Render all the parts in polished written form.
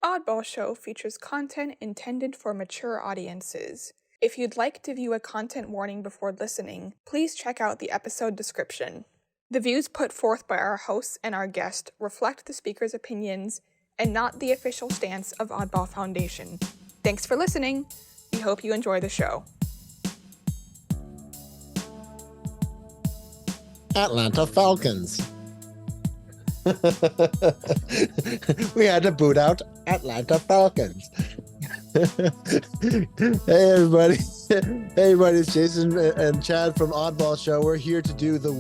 Oddball Show features content intended for mature audiences. If you'd like to view a content warning before listening, please check out the episode description. The views put forth by our hosts and our guest reflect the speaker's opinions and not the official stance of Oddball Foundation. Thanks for listening. We hope you enjoy the show. Atlanta Falcons. We had to boot out Atlanta Falcons. Hey everybody. Hey everybody, it's Jason and Chad from Oddball Show. We're here to do the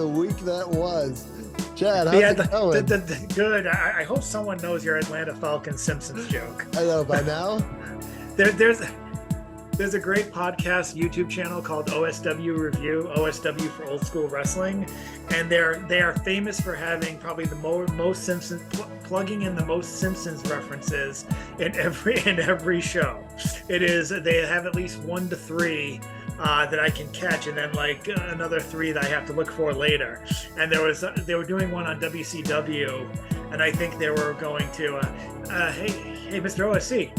week that was. Chad, how's it going? Good. I hope someone knows your Atlanta Falcons Simpsons joke. I know by now. There's a great podcast YouTube channel called OSW Review, OSW for Old School Wrestling, and they are famous for having probably the most Simpsons plugging in the most Simpsons references in every show. They have at least 1 to 3 that I can catch, and then like another 3 that I have to look for later. And they were doing one on WCW, and I think they were going to Hey, Mr. OSC,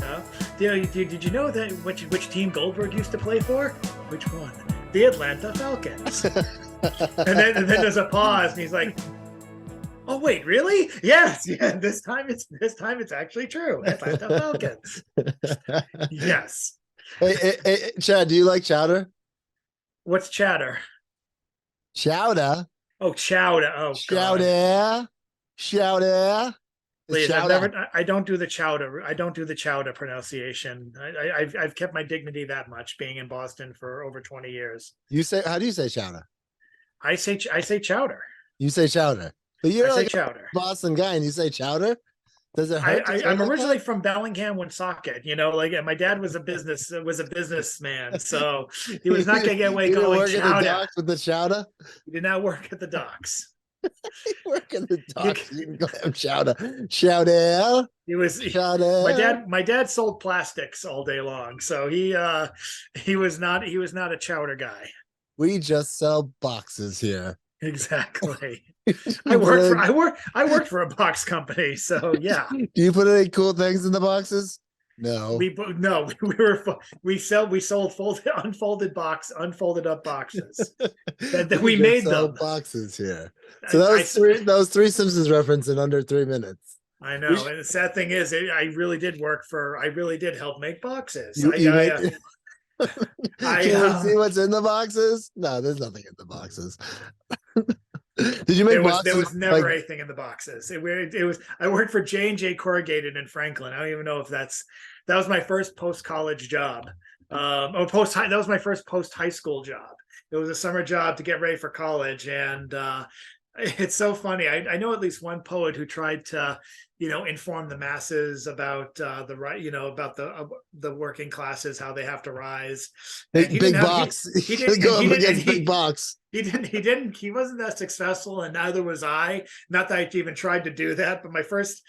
did you know that which team Goldberg used to play for? Which one? The Atlanta Falcons. and then there's a pause, and he's like, "Oh wait, really? Yes, yeah. This time it's actually true. Atlanta Falcons." Yes. Hey, Chad, do you like chowder? What's chowder? Chowder. Oh, chowder. Oh, chowder. Chowder. Please, I don't do the chowder. I don't do the chowder pronunciation. I've kept my dignity that much, being in Boston for over 20 years. How do you say chowder? I say chowder. You say chowder, but you're like chowder. A Boston guy, and you say chowder. Does it hurt? I'm originally from Bellingham, Woonsocket. And my dad was a businessman, so he was not going to get away going work chowder. At the docks with the chowder. He did not work at the docks. Work in the docks. You can go have chowder. Chowder. Chowder. My dad sold plastics all day long, so he was not a chowder guy. We just sell boxes here. Exactly. I worked for a box company, so yeah. Do you put any cool things in the boxes? No. We sold unfolded up boxes. that we made them boxes here. So that was three Simpsons reference in under 3 minutes. I know. And the sad thing is, I really did help make boxes. Can you see what's in the boxes? No, there's nothing in the boxes. Did you make boxes? There was never anything in the boxes. It was. I worked for J&J Corrugated in Franklin. I don't even know if that was my first post-college job. That was my first post-high school job. It was a summer job to get ready for college, and it's so funny. I know at least one poet who tried to, inform the masses about the working classes, how they have to rise. Big box. He didn't go up against big box. He wasn't that successful, and neither was I. Not that I even tried to do that, but my first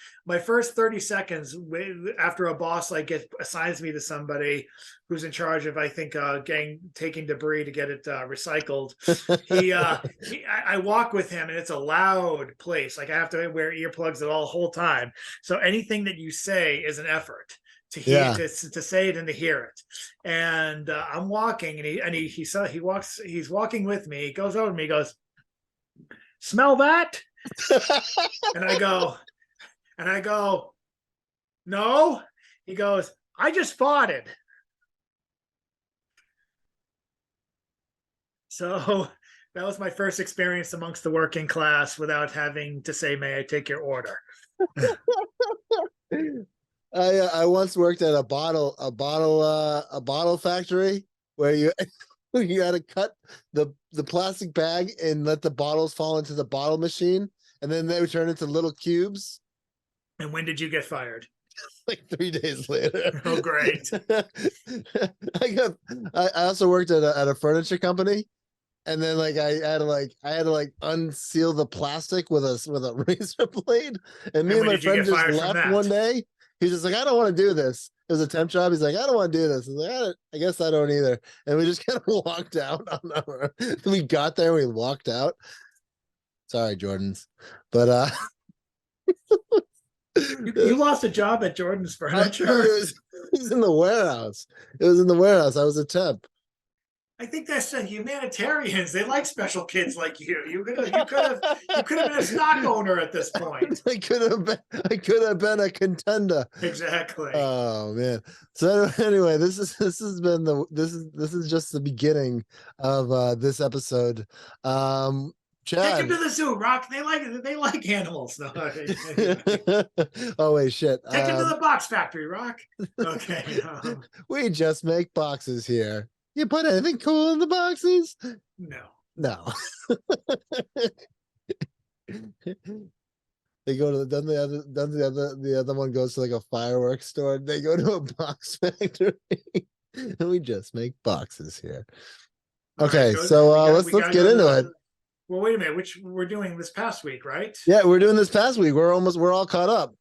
30 seconds after a boss assigns me to somebody who's in charge of, I think, taking debris to get it recycled. I walk with him, and it's a loud place. Like I have to wear earplugs the whole time. So anything that you say is an effort to hear, to say it and to hear it. And I'm walking, and he's walking with me. He goes over to me, he goes, "Smell that?" and I go, "No." He goes, "I just farted." So that was my first experience amongst the working class without having to say, "May I take your order?" I once worked at a bottle factory where you had to cut the plastic bag and let the bottles fall into the bottle machine, and then they would turn into little cubes. And when did you get fired? Like 3 days later. Oh, great. I also worked at a furniture company, and then I had to unseal the plastic with a razor blade, and me and my friend just left one day. He's just like, "I don't want to do this." It was a temp job. He's like, "I don't want to do this." I was like, I guess I don't either. And we just kind of walked out on our. We got there, we walked out. Sorry, Jordans, but You lost a job at Jordan's Furniture. It was in the warehouse. It was in the warehouse. I was a temp. I think that's the humanitarians. They like special kids like you. You could have been a stock owner at this point. I could have been a contender. Exactly. Oh man. So anyway, this is just the beginning of this episode. Chad. Take him to the zoo, Rock. They like animals. No. Oh wait, shit. Take him to the box factory, Rock. Okay. We just make boxes here. You put anything cool in the boxes? No. They go to the other one goes to like a fireworks store. They go to a box factory, and we just make boxes here. Okay, right, so let's get into it. Well, wait a minute. Which we're doing this past week, right? Yeah, we're doing this past week. We're all caught up.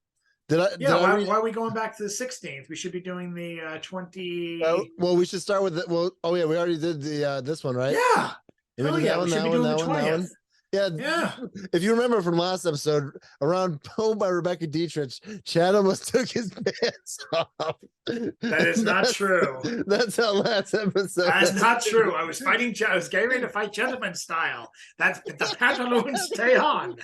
Why are we going back to the 16th? We should be doing the 20. Well, we should start with it. Well, we already did the this one, right? Yeah. We should be doing the 20th. Yeah. If you remember from last episode, around Poem by Rebecca Dietrich, Chad almost took his pants off. That is not true. That's our last episode. That's not true. I was getting ready to fight gentleman style. That's the pantaloons stay on.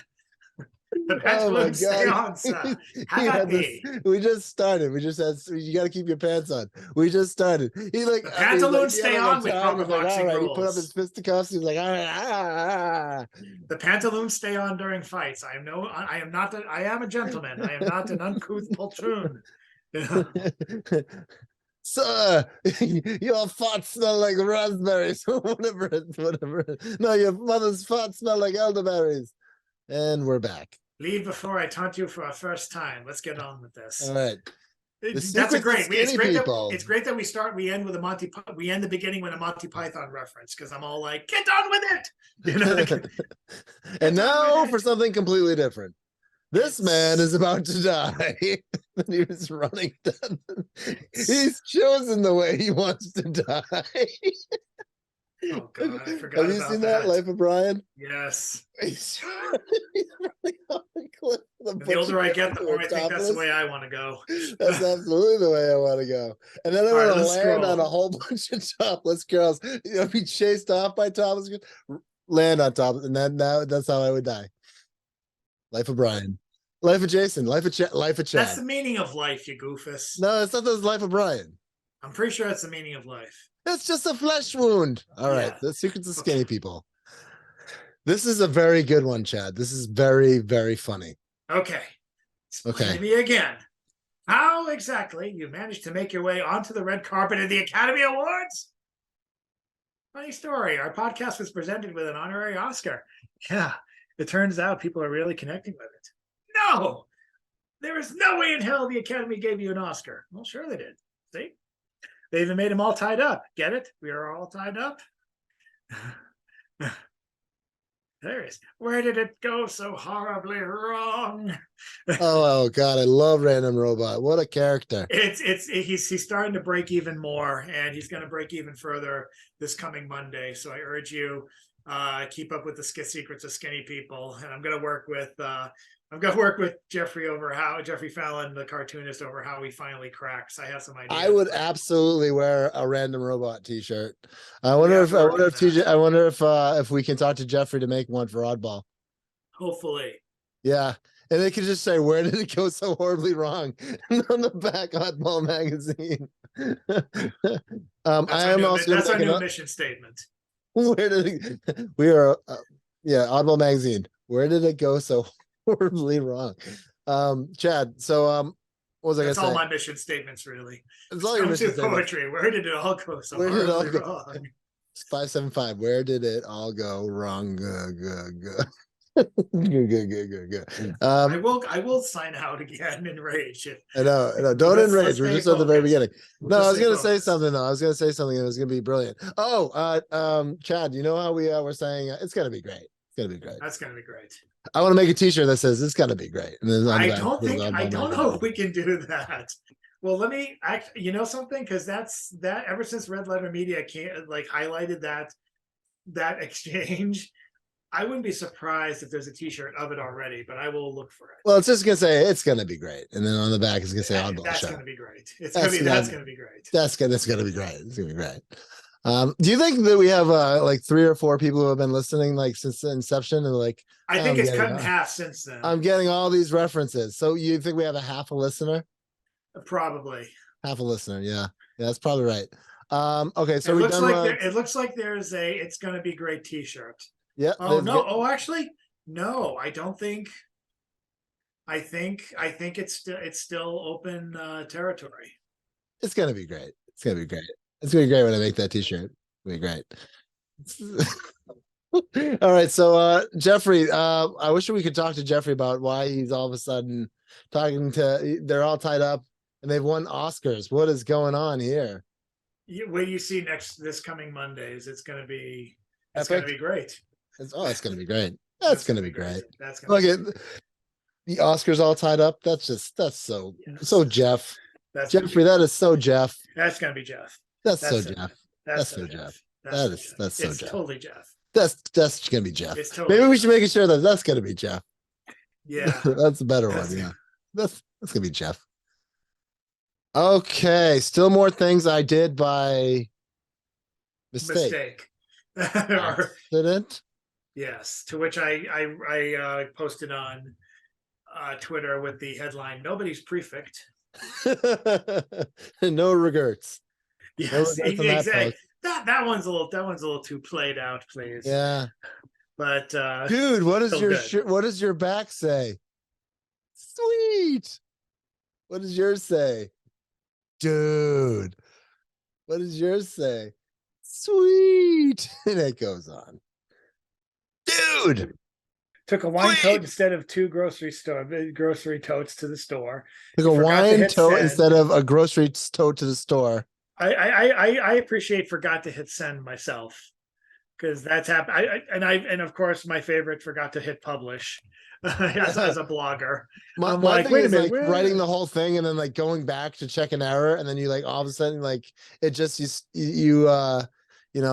The pantaloons stay on, sir. How about me? We just started. We just said you got to keep your pants on. We just started. The pantaloons stay on with proper boxing rules. He put up his fisticuffs. He's like, all right. The pantaloons stay on during fights. I am a gentleman. I am not an uncouth poltroon. Sir, your farts smell like raspberries. whatever. No, your mother's farts smell like elderberries. And we're back. Leave before I taunt you for a first time. Let's get on with this. All right. It's great that we end the beginning with a Monty Python reference, because I'm all like, get on with it. And now for something completely different. This man is about to die. And he was running down. He's chosen the way he wants to die. Oh God, I forgot. Have you seen that Life of Brian? Yes. He's running off the cliff. The older I get, the more I think that's the way I want to go. That's absolutely the way I want to go. And then I want to land on a whole bunch of topless girls. Be chased off by topless girls, land on top, and then that's how I would die. Life of Brian. Life of Jason. Life of Chad. That's the meaning of life, you goofus. No, it's not the Life of Brian. I'm pretty sure that's the meaning of life. It's just a flesh wound. All right. The secrets of skinny people. This is a very good one, Chad. This is very, very funny. Okay. Explain to me again. How exactly you managed to make your way onto the red carpet of the Academy Awards? Funny story. Our podcast was presented with an honorary Oscar. Yeah. It turns out people are really connecting with it. No! There is no way in hell the Academy gave you an Oscar. Well, sure they did. See? They even made them all tied up. Get it? We are all tied up. There it is. Where did it go so horribly wrong? Oh God, I love Random Robot. What a character. He's starting to break even more, and he's going to break even further this coming Monday. So I urge you, keep up with the secrets of skinny people, and I'm going to work with Geoffrey Fallon, the cartoonist, over how he finally cracks. I have some ideas. I would absolutely wear a Random Robot T-shirt. I wonder if we can talk to Geoffrey to make one for Oddball. Hopefully. Yeah. And they could just say, where did it go so horribly wrong? And on the back, Oddball Magazine. That's our new mission statement. Oddball Magazine. Where did it go so horribly wrong? Chad, so what was I gonna say? That's all my mission statements, really. It's all your mission poetry. Where did it all go so horribly wrong? 575. Where did it all go wrong? Good. I will sign out again in rage. I know. Don't enrage. We're just at the very beginning. No, I was gonna say something though. I was gonna say something that was gonna be brilliant. Chad, you know how we were saying it's gonna be great. It's gonna be great. That's gonna be great. I want to make a T-shirt that says it's gonna be great. And then I don't know if we can do that. Well, let me something, because that's ever since Red Letter Media highlighted that exchange. I wouldn't be surprised if there's a T-shirt of it already, but I will look for it. Well, it's just gonna say it's gonna be great, and then on the back it's gonna say Oddball That's Show. gonna be great. That's gonna be great. That's gonna be great. It's gonna be great. Do you think that we have like 3 or 4 people who have been listening like since the inception, and like I think it's cut in half since then. I'm getting all these references. So you think we have a half a listener? Probably half a listener. Yeah, that's probably right. Okay, so it looks like there's a "It's Gonna Be Great" T-shirt. Yeah. Oh no! Oh, actually, no. I don't think. I think it's still open territory. It's gonna be great. It's gonna be great. It's gonna be great when I make that T-shirt. It'll be great. All right, so Geoffrey, I wish we could talk to Geoffrey about why he's all of a sudden talking to. They're all tied up, and they've won Oscars. What is going on here? What do you see this coming Mondays? It's gonna be great. It's gonna be great. That's gonna be great. That's gonna look at the Oscars all tied up. That's so Jeff. Geoffrey, that is so Jeff. That's gonna be Jeff. That's so Jeff. That's so Jeff. That's so Jeff. Totally Jeff. That's gonna be Jeff. Totally Maybe we should make sure that's gonna be Jeff. Yeah. That's a better one. Yeah. That's gonna be Jeff. Okay. Still more things I did by mistake. Accident? Yes. To which I posted on Twitter with the headline, "Nobody's prefect." No regrets. Yes, exactly. That one's a little too played out, please. Yeah. But dude, what does your back say? Sweet. What does yours say? Dude. What does yours say? Sweet. And it goes on. Dude. Took a wine tote instead of 2 grocery totes to the store. Took a wine tote instead of a grocery tote to the store. I appreciate forgot to hit send myself, because that's happened. And of course my favorite, forgot to hit publish as a blogger. I'm like, wait a minute, like writing the whole thing and then like going back to check an error, and then you like all of a sudden like it just you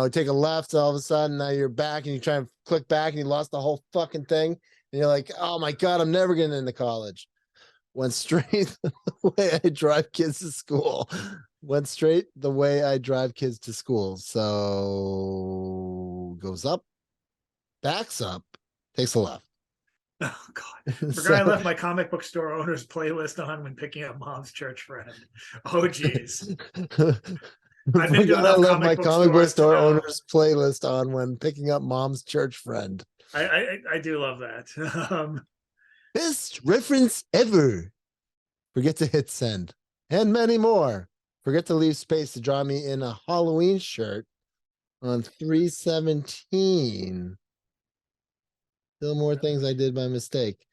take a left, all of a sudden now you're back and you try and click back and you lost the whole fucking thing, and you're like, oh my god, I'm never getting into college. Went straight the way I drive kids to school. So goes up, backs up, takes a left. Oh god. Forgot I left my comic book store owner's playlist on when picking up mom's church friend. Oh geez. I've been doing my comic book store owner's playlist on when picking up mom's church friend. I do love that. Best reference ever. Forget to hit send. And many more. Forget to leave space to draw me in a Halloween shirt on 3/17. Still more things I did by mistake.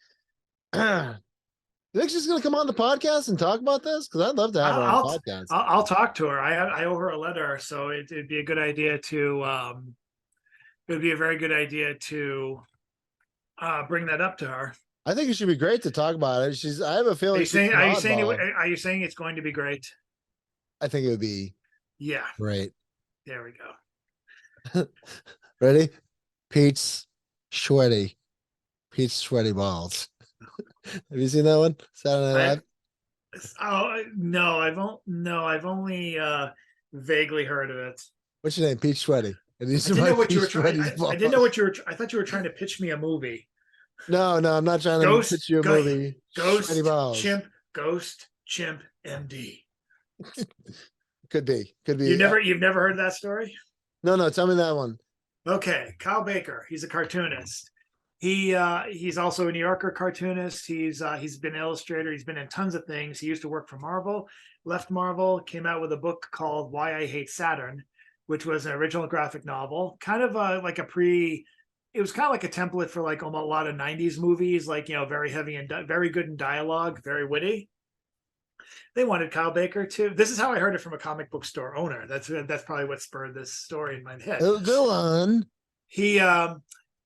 You think she's going to come on the podcast and talk about this? Because I'd love to have her on the podcast. I'll talk to her. I owe her a letter, so it'd be a good idea to. It would be a very good idea to bring that up to her. I think it should be great to talk about it. I have a feeling. Are you saying it's going to be great? I think it would be. Yeah. Great. There we go. Ready? Pete's sweaty balls. Have you seen that one? Saturday Night Live? Oh no, I've only vaguely heard of it. What's your name? Pete Sweaty. I didn't know what you were trying. I didn't know what you were. I thought you were trying to pitch me a movie. No, I'm not trying to pitch you a movie. Ghost, Chimp, MD. Could be. You've never heard that story? No. Tell me that one. Okay, Kyle Baker. He's a cartoonist. He's also a New Yorker cartoonist. He's been an illustrator. He's been in tons of things. He used to work for Marvel. Left Marvel. Came out with a book called Why I Hate Saturn, which was an original graphic novel. Kind of it was kind of like a template for like a lot of 90s movies, like, very heavy and very good in dialogue, very witty. They wanted Kyle Baker to. This is how I heard it from a comic book store owner. That's probably what spurred this story in my head. Oh, go on.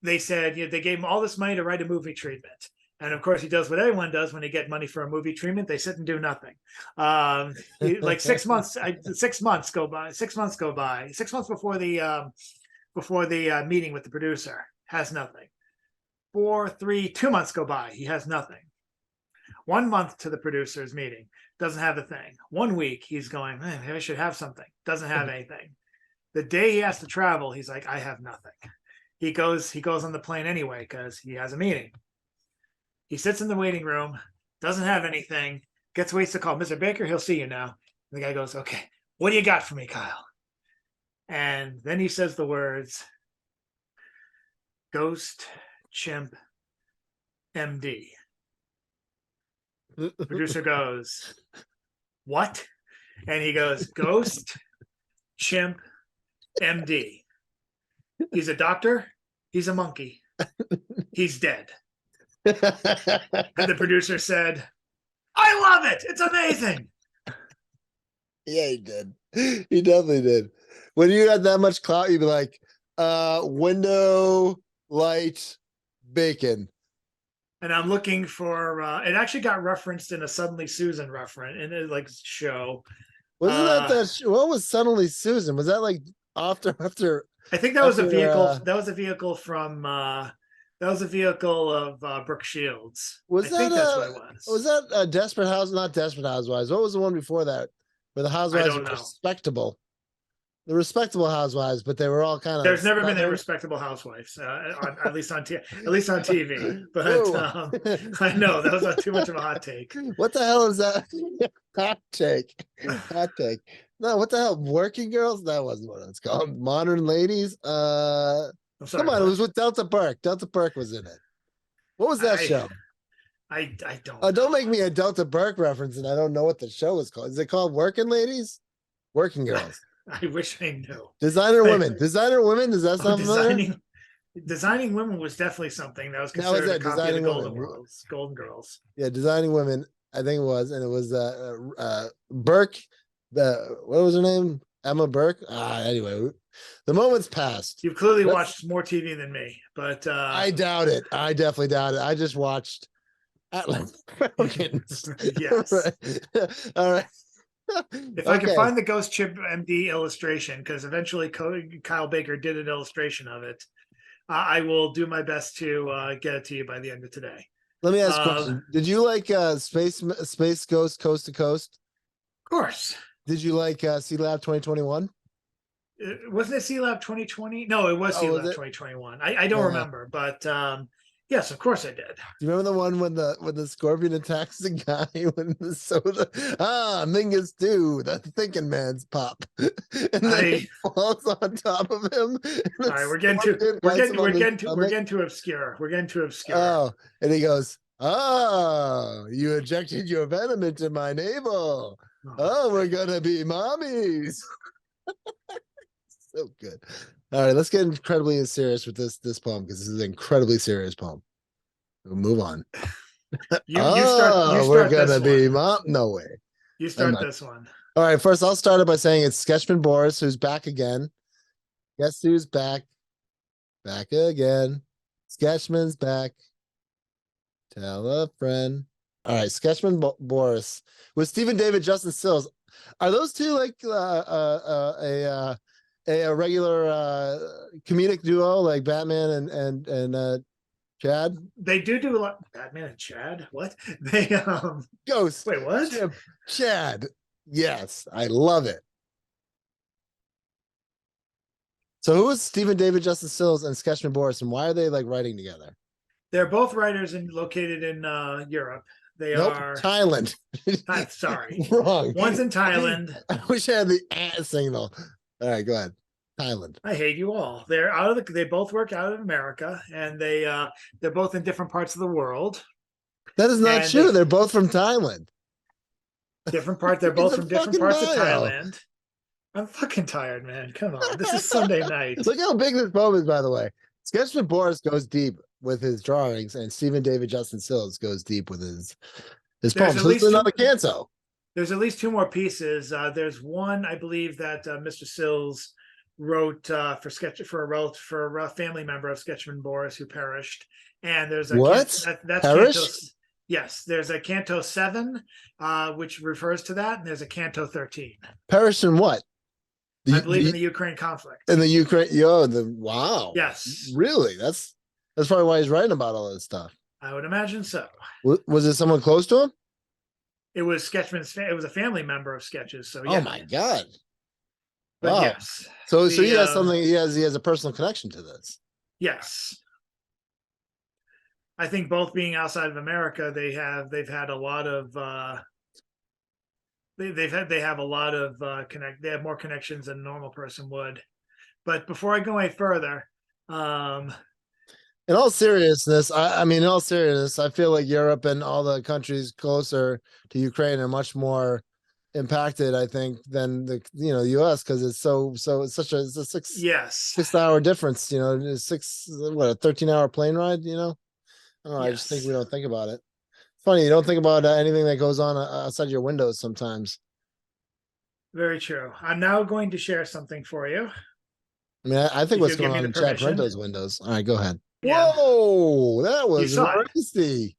They said, they gave him all this money to write a movie treatment. And of course, he does what everyone does when they get money for a movie treatment. They sit and do nothing. Like 6 months, 6 months go by. 6 months go by. 6 months before the meeting with the producer. has nothing. 2 months go by, he has nothing. 1 month to the producers meeting, doesn't have a thing. 1 week, he's going, man, maybe I should have something. Doesn't have anything. The day he has to travel, he's like, I have nothing. He goes on the plane anyway because he has a meeting. He sits in the waiting room, doesn't have anything, waits to call. Mr. Baker, he'll see you now. And the guy goes, okay, what do you got for me, Kyle? And then he says the words, Ghost, Chimp, MD. The producer goes, what? And he goes, Ghost, Chimp, MD. He's a doctor. He's a monkey. He's dead. And the producer said, I love it. It's amazing. Yeah, he did. He definitely did. When you had that much clout, you'd be like, window, light, bacon. And I'm looking for, it actually got referenced in a Suddenly Susan reference in a like show. Wasn't that what was Suddenly Susan? Was that like after? I think that was a vehicle. That was a vehicle from, that was a vehicle of Brooke Shields. I think that's what it was. Was that Desperate Housewives? Not Desperate Housewives. What was the one before that? Where the housewives were respectable. The respectable housewives, but they were all kind of. There's never been a respectable housewives, at least on TV. But I know that was too much of a hot take. What the hell is that? Hot take. Hot take. No, what the hell? Working Girls? That wasn't what it's called. Modern Ladies. Sorry, come on, it was with Delta Burke. Delta Burke was in it. What was that show? I don't. Don't make me a Delta Burke reference, and I don't know what the show is called. Is it called Working Ladies? Working Girls. I wish I knew. Designer Women. Designer Women. Does that sound familiar? Designing Women was definitely something that was considered a copy of the Golden Girls. Yeah, Designing Women. I think it was, and it was Burke. What was her name? Emma Burke. Anyway, the moment's passed. You've clearly watched more TV than me, but I doubt it. I definitely doubt it. I just watched Atlas Falcons. Yes. Right. All right. If I can find the Ghost Chip MD illustration, because eventually Kyle Baker did an illustration of it, I will do my best to get it to you by the end of today. Let me ask a question. Did you like Space Ghost Coast to Coast? Of course. Did you like C Lab 2021? Wasn't it C Lab 2020? No, it was C Lab 2021. I don't remember, but yes, of course I did. Do you remember the one when the scorpion attacks the guy when the soda? Mingus too, the thinking man's pop, and then he falls on top of him. All right, we're getting too obscure. We're getting too obscure. Oh, and he goes, you injected your venom into my navel. Oh, we're gonna be mommies. So good. All right, let's get incredibly serious with this poem, because this is an incredibly serious poem. We'll move on. You start we're gonna be mom. No way. You start this one. All right, first I'll start it by saying it's Sketchman Boris who's back again. Guess who's back? Back again. Sketchman's back. Tell a friend. All right, Sketchman Boris with Stephen David, Justin Sills. Are those two like a regular comedic duo like Batman and Chad? They do a lot. Batman and Chad? What? They Ghost. Wait, what? Chad. Yes, I love it. So who is Stephen David, Justin Sills, and Sketchman Boris, and why are they like writing together? They're both writers located in Europe. They are Thailand. Sorry, wrong. One's in Thailand. I wish I had the signal. All right, go ahead. Thailand. I hate you all. They're out of they both work out of America, and they're both in different parts of the world. That is not true. They're both from Thailand. Different part. They're both from different parts of Thailand. I'm fucking tired, man. Come on. This is Sunday night. Look how big this poem is, by the way. Sketchman Boris goes deep with his drawings, and Stephen David Justin Sills goes deep with his poems. So this is another canto. There's at least two more pieces. There's one, I believe, that Mr. Sills wrote for a family member of Sketchman Boris who perished. And there's a that's Canto, yes, there's a Canto 7, which refers to that, and there's a Canto 13. Perished in what? I believe in the Ukraine conflict. In the Ukraine, wow. Yes. Really? That's That's probably why he's writing about all that stuff. I would imagine so. Was it someone close to him? It was Sketchman's. It was a family member of Sketch's. So yeah. Oh my God. But wow. yes. So he has something. He has a personal connection to this. Yes. I think both being outside of America, they've had a lot of they have a lot of they have more connections than a normal person would. But before I go any further, in all seriousness, I feel like Europe and all the countries closer to Ukraine are much more impacted, I think, than the U.S. because it's it's such a 6 hour difference. A 13-hour plane ride. I don't know. I just think we don't think about it. It's funny, you don't think about anything that goes on outside your windows sometimes. Very true. I'm now going to share something for you. I mean, I think what's going on in Chad Parento's windows. All right, go ahead. Yeah. Whoa, that was racy.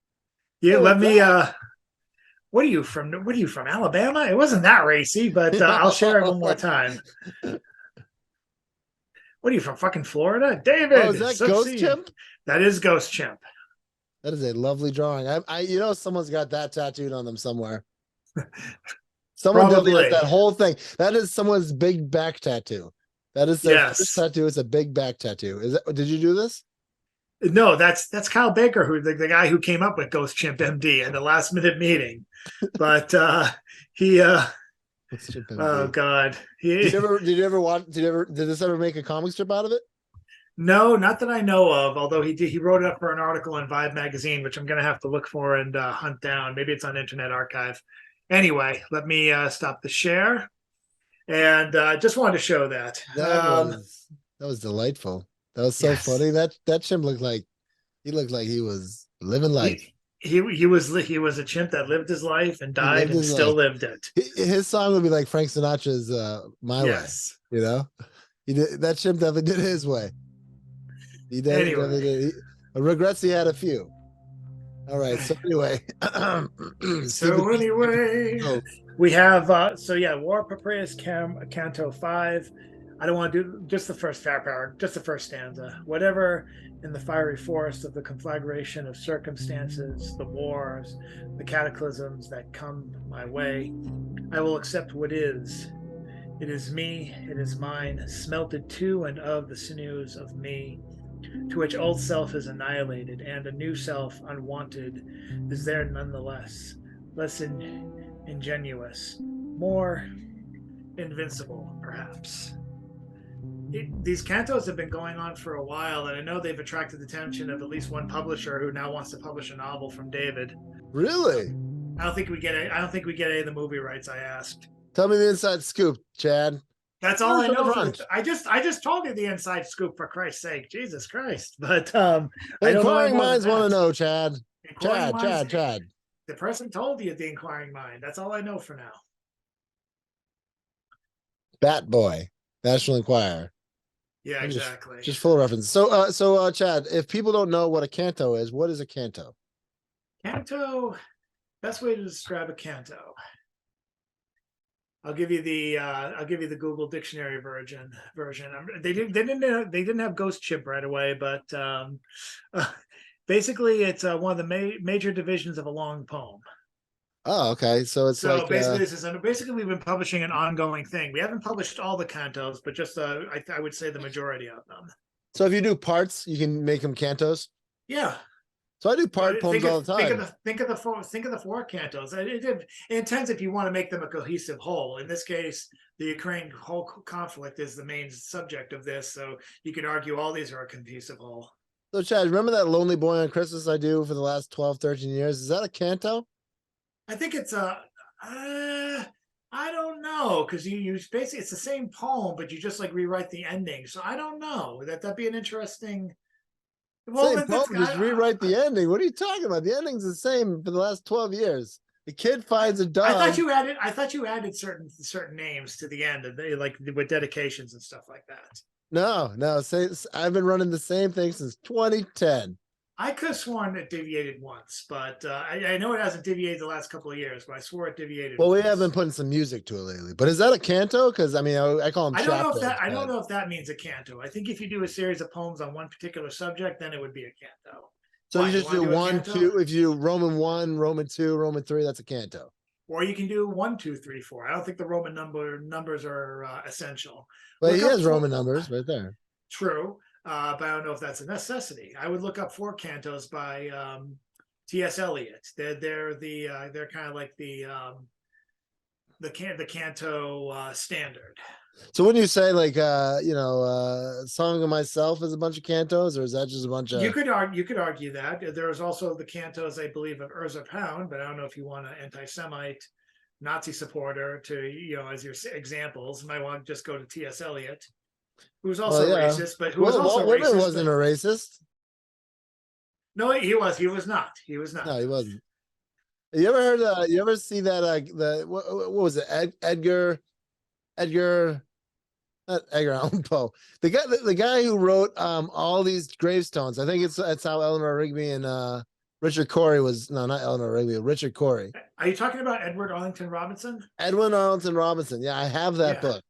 Yeah, let me. What are you from? Alabama? It wasn't that racy, but I'll share it one more time. What are you from? Fucking Florida, David? Oh, is that Ghost Chimp? That is Ghost Chimp. That is a lovely drawing. Someone's got that tattooed on them somewhere. Someone definitely has that whole thing. That is someone's big back tattoo. That is their first tattoo. It's a big back tattoo. Did you do this? No, that's Kyle Baker, who the guy who came up with Ghost Chimp MD at the last minute meeting. But he oh God. Did this ever make a comic strip out of it? No, not that I know of, although he wrote it up for an article in Vibe magazine, which I'm gonna have to look for and hunt down. Maybe it's on Internet Archive. Anyway, let me stop the share. And just wanted to show that. That was delightful. That was so funny. That chimp looked like he was living life. He was a chimp that lived his life and died and still lived it. His song would be like Frank Sinatra's "My Way." He did, that chimp definitely did his way. He did. Anyway. Regrets he had a few. All right. So anyway. We have War Paprias Canto 5. I don't want to do just the first paragraph, just the first stanza. Whatever in the fiery forest of the conflagration of circumstances, the wars, the cataclysms that come my way, I will accept what is. It is me, it is mine, smelted to and of the sinews of me, to which old self is annihilated, and a new self, unwanted, is there nonetheless, less ingenuous, more invincible, perhaps. These cantos have been going on for a while, and I know they've attracted the attention of at least one publisher who now wants to publish a novel from David. Really? I don't think we get any of the movie rights I asked. Tell me the inside scoop, Chad. That's all I know. I just told you the inside scoop, for Christ's sake. Jesus Christ. But inquiring minds want to know, Chad. Chad. The person told you the inquiring mind. That's all I know for now. Bat Boy, National Enquirer. Yeah, exactly. Just full of references. So Chad, if people don't know what a canto is, what is a canto? Canto, best way to describe a canto. I'll give you the Google Dictionary version. They didn't have Ghost Chimp right away, but basically it's one of the major divisions of a long poem. Oh, okay. So basically we've been publishing an ongoing thing. We haven't published all the cantos, but just I would say the majority of them. So if you do parts, you can make them cantos. Yeah. So I do poems all the time. Think of the four cantos. It intends if you want to make them a cohesive whole. In this case, the Ukraine whole conflict is the main subject of this, so you could argue all these are a cohesive whole. So Chad, remember that Lonely Boy on Christmas I do for the last 12, 13 years? Is that a canto? I think it's I don't know, because you basically it's the same poem, but you just like rewrite the ending. So I don't know. That'd be an interesting. Well, just rewrite the ending. What are you talking about? The ending's the same for the last 12 years. The kid finds a dog. I thought you added certain names to the end, like with dedications and stuff like that. No. I've been running the same thing since 2010. I could have sworn it deviated once, but I know it hasn't deviated the last couple of years, but I swore it deviated. Well, once. we have been putting some music to it lately, but is that a canto? Because I mean, I call them. I don't know if that means a canto. I think if you do a series of poems on one particular subject, then it would be a canto. So you just do 1, 2. If you do Roman 1, Roman 2, Roman 3, that's a canto. Or you can do 1, 2, 3, 4. I don't think the Roman numbers are essential. But he has Roman numbers right there. True. But I don't know if that's a necessity. I would look up 4 cantos by T.S. Eliot. They're kind of like the canto standard. So when you say like Song of Myself is a bunch of cantos, or is that just a bunch of? You could argue that there is also the cantos, I believe, of Urza Pound, but I don't know if you want an anti-Semite Nazi supporter to as your examples. You might want to just go to T.S. Eliot. Who was also racist, but who was also Walt racist. Wasn't a racist. No, he was. He was not. He was not. No, he wasn't. You ever heard? You ever see that? What was it? Edgar, not Edgar Allan Poe. The guy who wrote all these gravestones. I think that's how Eleanor Rigby and Richard Cory was. No, not Eleanor Rigby. Richard Cory. Are you talking about Edward Arlington Robinson? Edwin Arlington Robinson. Yeah, I have that book.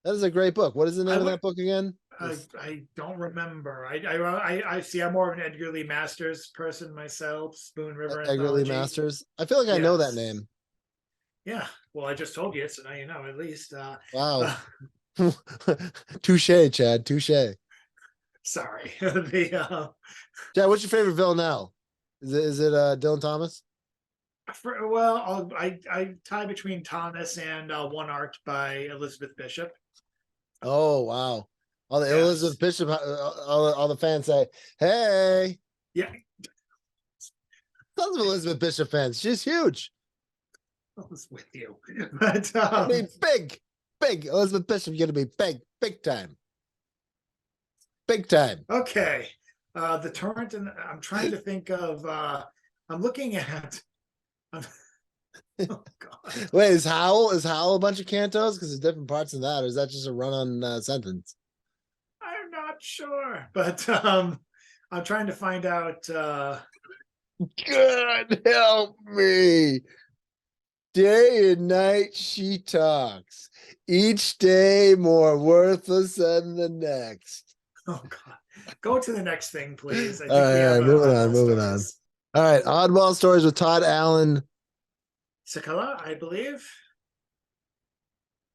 That is a great book. What is the name of that book again? I don't remember. I see. I'm more of an Edgar Lee Masters person myself. Spoon River. Edgar Lee Masters. I feel like I know that name. Yeah. Well, I just told you it, so now you know at least. Wow. Touche, Chad. Touche. Sorry. Chad, what's your favorite Villanelle? Is it Dylan Thomas? Well, I tie between Thomas and One Art by Elizabeth Bishop. Oh wow! All the Elizabeth Bishop, all the fans say, "Hey!" Yeah, tons of Elizabeth Bishop fans. She's huge. I was with you, but I mean, big Elizabeth Bishop. You're gonna be big time. Okay, the torrent, and I'm trying to think of. I'm looking at. Oh God. Wait, is Howl a bunch of cantos? Because there's different parts of that, or is that just a run-on sentence? I'm not sure, but I'm trying to find out. God help me! Day and night she talks, each day more worthless than the next. Oh God! Go to the next thing, please. All right, moving on. All right, Oddball Stories with Todd Allen. Sikkila, I believe.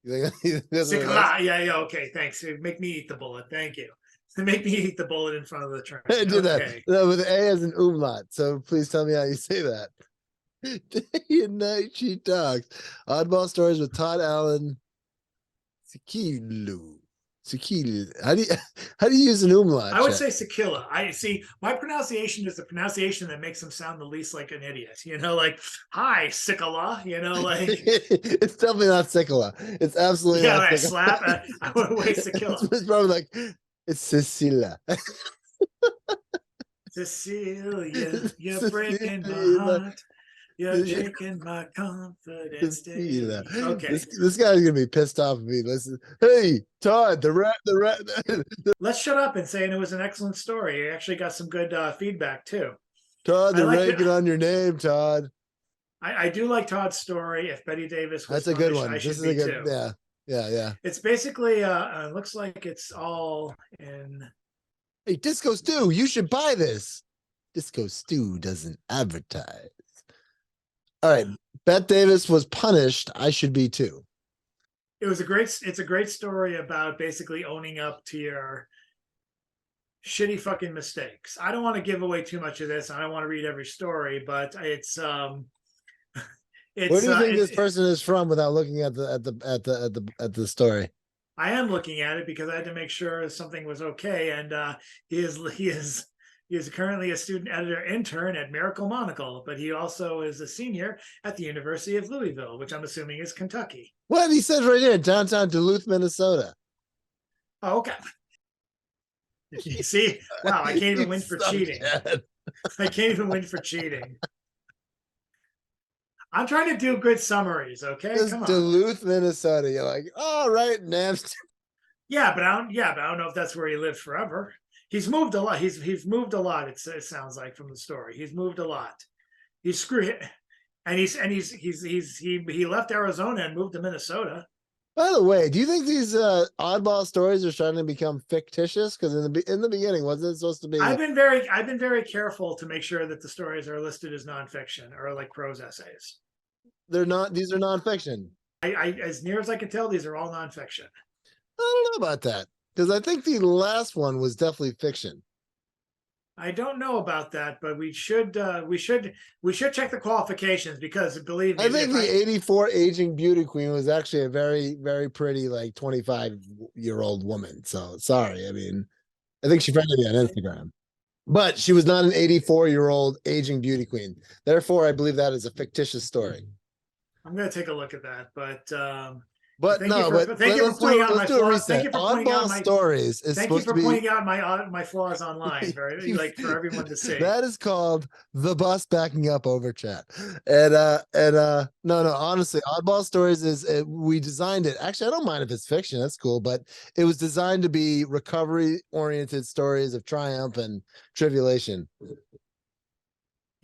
Sikkila, yeah, okay, thanks. Make me eat the bullet. Thank you. Make me eat the bullet in front of the train. I do that. No, with A as an umlaut. So please tell me how you say that. Day and night she talks. Oddball Stories with Todd Allen. Sikkila. How do you use an umlaut? I would say Sikkila. I see. My pronunciation is the pronunciation that makes them sound the least like an idiot. Like, hi, Sikkila. Like it's definitely not Sikkila. It's absolutely not. I slap. I want to waste Sikkila. It's probably like it's Cecilia. Cecilia, you're breaking my heart. You're taking my confidence. Okay. This guy's gonna be pissed off at me. Listen, hey Todd, the rat. Let's shut up and say it was an excellent story. You actually got some good feedback too. Todd, they're ranking on your name, Todd. I do like Todd's story. If Betty Davis was that's a good one. This is a good, too. Yeah. It's basically looks like it's all in. Hey, Disco Stew, you should buy this. Disco Stew doesn't advertise. All right, Bette Davis was punished. I should be too. It's a great story about basically owning up to your shitty fucking mistakes. I don't want to give away too much of this. I don't want to read every story, but it's where do you think this person is from without looking at the story? I am looking at it because I had to make sure something was okay, and he is currently a student editor intern at Miracle Monocle, but he also is a senior at the University of Louisville, which I'm assuming is Kentucky. What? He says right here, downtown Duluth, Minnesota. Oh, okay. You see? Wow, I can't even win for cheating. I can't even win for cheating. I'm trying to do good summaries, okay? Come on. Duluth, Minnesota. You're like, all right, Nams. Yeah, but I don't know if that's where he lived forever. he's moved a lot. He's moved a lot. It sounds like from the story. He's moved a lot. He's screwed, and he left Arizona and moved to Minnesota. By the way, do you think these oddball stories are starting to become fictitious? Because in the beginning, wasn't it supposed to be? I've been very careful to make sure that the stories are listed as nonfiction or like prose essays. They're not. These are nonfiction. As near as I can tell, these are all nonfiction. I don't know about that, because I think the last one was definitely fiction. I don't know about that, but we should check the qualifications, because believe me, I think the 84 aging beauty queen was actually a very, very pretty, like 25-year-old woman. So sorry. I mean, I think she friended me on Instagram, but she was not an 84-year-old aging beauty queen. Therefore, I believe that is a fictitious story. I'm going to take a look at that, but thank you for pointing out my flaws. Thank you for pointing out my stories. Thank you for pointing out my flaws online, like for everyone to see. That is called the bus backing up over chat. And no, honestly, Oddball Stories we designed it. Actually, I don't mind if it's fiction. That's cool, but it was designed to be recovery-oriented stories of triumph and tribulation.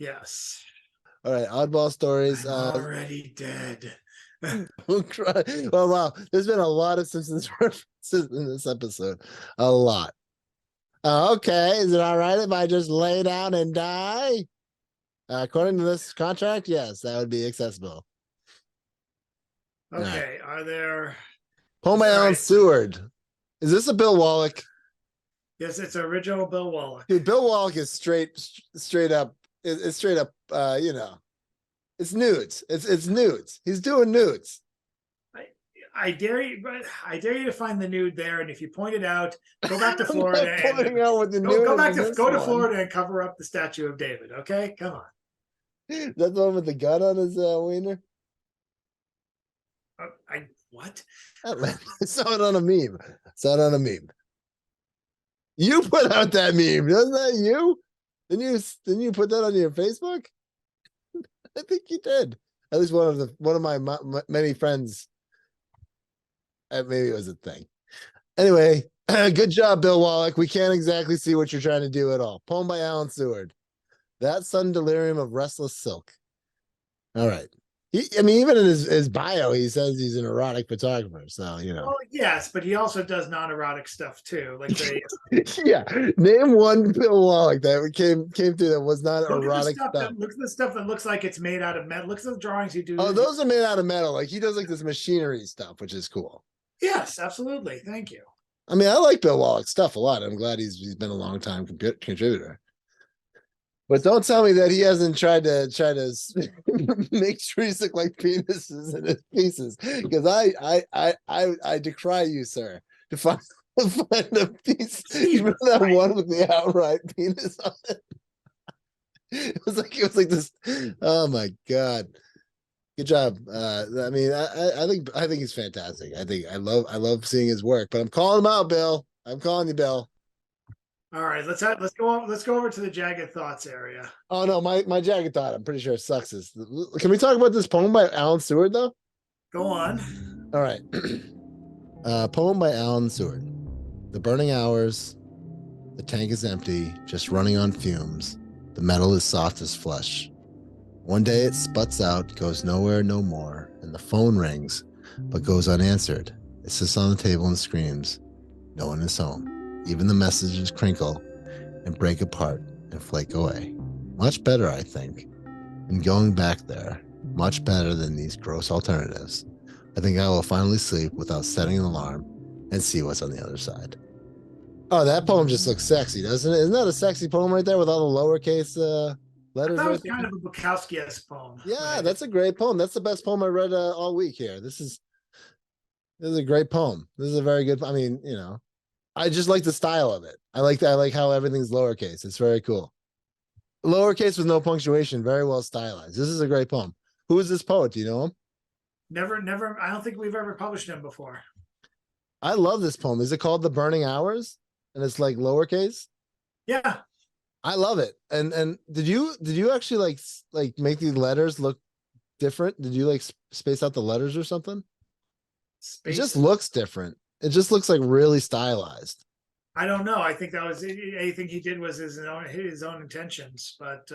Yes. All right, Oddball Stories. I'm already dead. Well, wow. There's been a lot of Simpsons references in this episode. A lot. Okay. Is it all right if I just lay down and die? According to this contract, yes, that would be accessible. Okay. Right. Are there... Poem by Alan Seward. Is this a Bill Wallach? Yes, it's original Bill Wallach. Dude, Bill Wallach is straight up. It's straight up, it's nudes. It's nudes. He's doing nudes. I dare you to find the nude there, and if you point it out, go back to Florida. Go to Florida and cover up the statue of David. Okay, come on. That's the one with the gun on his wiener. What? I saw it on a meme. You put out that meme, wasn't that you? Didn't you put that on your Facebook? I think you did. At least one of my many friends. Maybe it was a thing. Anyway, good job, Bill Wallach. We can't exactly see what you're trying to do at all. Poem by Alan Seward. That sudden delirium of restless silk. All right. Even in his bio, he says he's an erotic photographer. So, Well, yes, but he also does non-erotic stuff too. Like yeah. Name one Bill Wallach that came through that was not erotic stuff. Look at the stuff that looks like it's made out of metal. Look at the drawings he do. Oh, those are made out of metal. Like he does like this machinery stuff, which is cool. Yes, absolutely. Thank you. I mean, I like Bill Wallach's stuff a lot. I'm glad he's been a long time contributor. But don't tell me that he hasn't tried to make trees look like penises in his pieces, because I decry you, sir, to find a piece, even that one with the outright penis on it. It was like this. Oh my god. Good job. I mean, I think he's fantastic. I love seeing his work, but I'm calling him out, Bill. I'm calling you, Bill. All right, let's go over to the Jagged Thoughts area. Oh no, my Jagged Thought, I'm pretty sure it sucks. Can we talk about this poem by Alan Seward though? Go on. All right. Poem by Alan Seward. The burning hours. The tank is empty, just running on fumes. The metal is soft as flesh. One day it sputs out, goes nowhere no more, and the phone rings, but goes unanswered. It sits on the table and screams. No one is home. Even the messages crinkle and break apart and flake away. Much better, I think. And going back there, much better than these gross alternatives. I think I will finally sleep without setting an alarm and see what's on the other side. Oh, that poem just looks sexy, doesn't it? Isn't that a sexy poem right there with all the lowercase letters? That was kind of a Bukowski-esque poem. Yeah, that's a great poem. That's the best poem I read all week here. This is a great poem. This is a very good. I mean, I just like the style of it. I like how everything's lowercase. It's very cool. Lowercase with no punctuation, very well stylized. This is a great poem. Who is this poet? Do you know him? Never. I don't think we've ever published him before. I love this poem. Is it called The Burning Hours? And it's like lowercase? Yeah. I love it. And did you actually like make these letters look different? Did you like space out the letters or something? It just looks different. It just looks like really stylized. I don't know. I think that was anything he did was his own intentions. But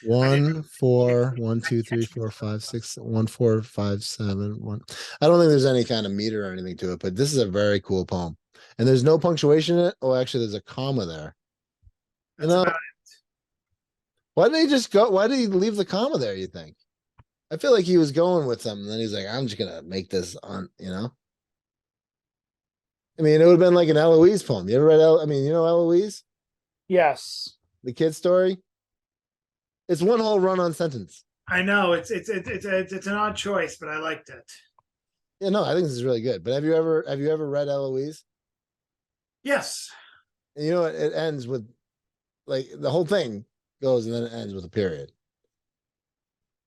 1, 4, 1, 2, 3, 4, 5, 6, 1, 4, 5, 7, 1. I don't think there's any kind of meter or anything to it, but this is a very cool poem. And there's no punctuation in it. Oh, actually, there's a comma there. That's about it. Why did he just go? Why did he leave the comma there, you think? I feel like he was going with something. Then he's like, I'm just gonna make this on, I mean, it would have been like an Eloise poem. You ever read Eloise? Yes. The kid story? It's one whole run-on sentence. I know it's an odd choice, but I liked it. Yeah, no, I think this is really good. But have you ever read Eloise? Yes. And it ends with like the whole thing goes and then it ends with a period.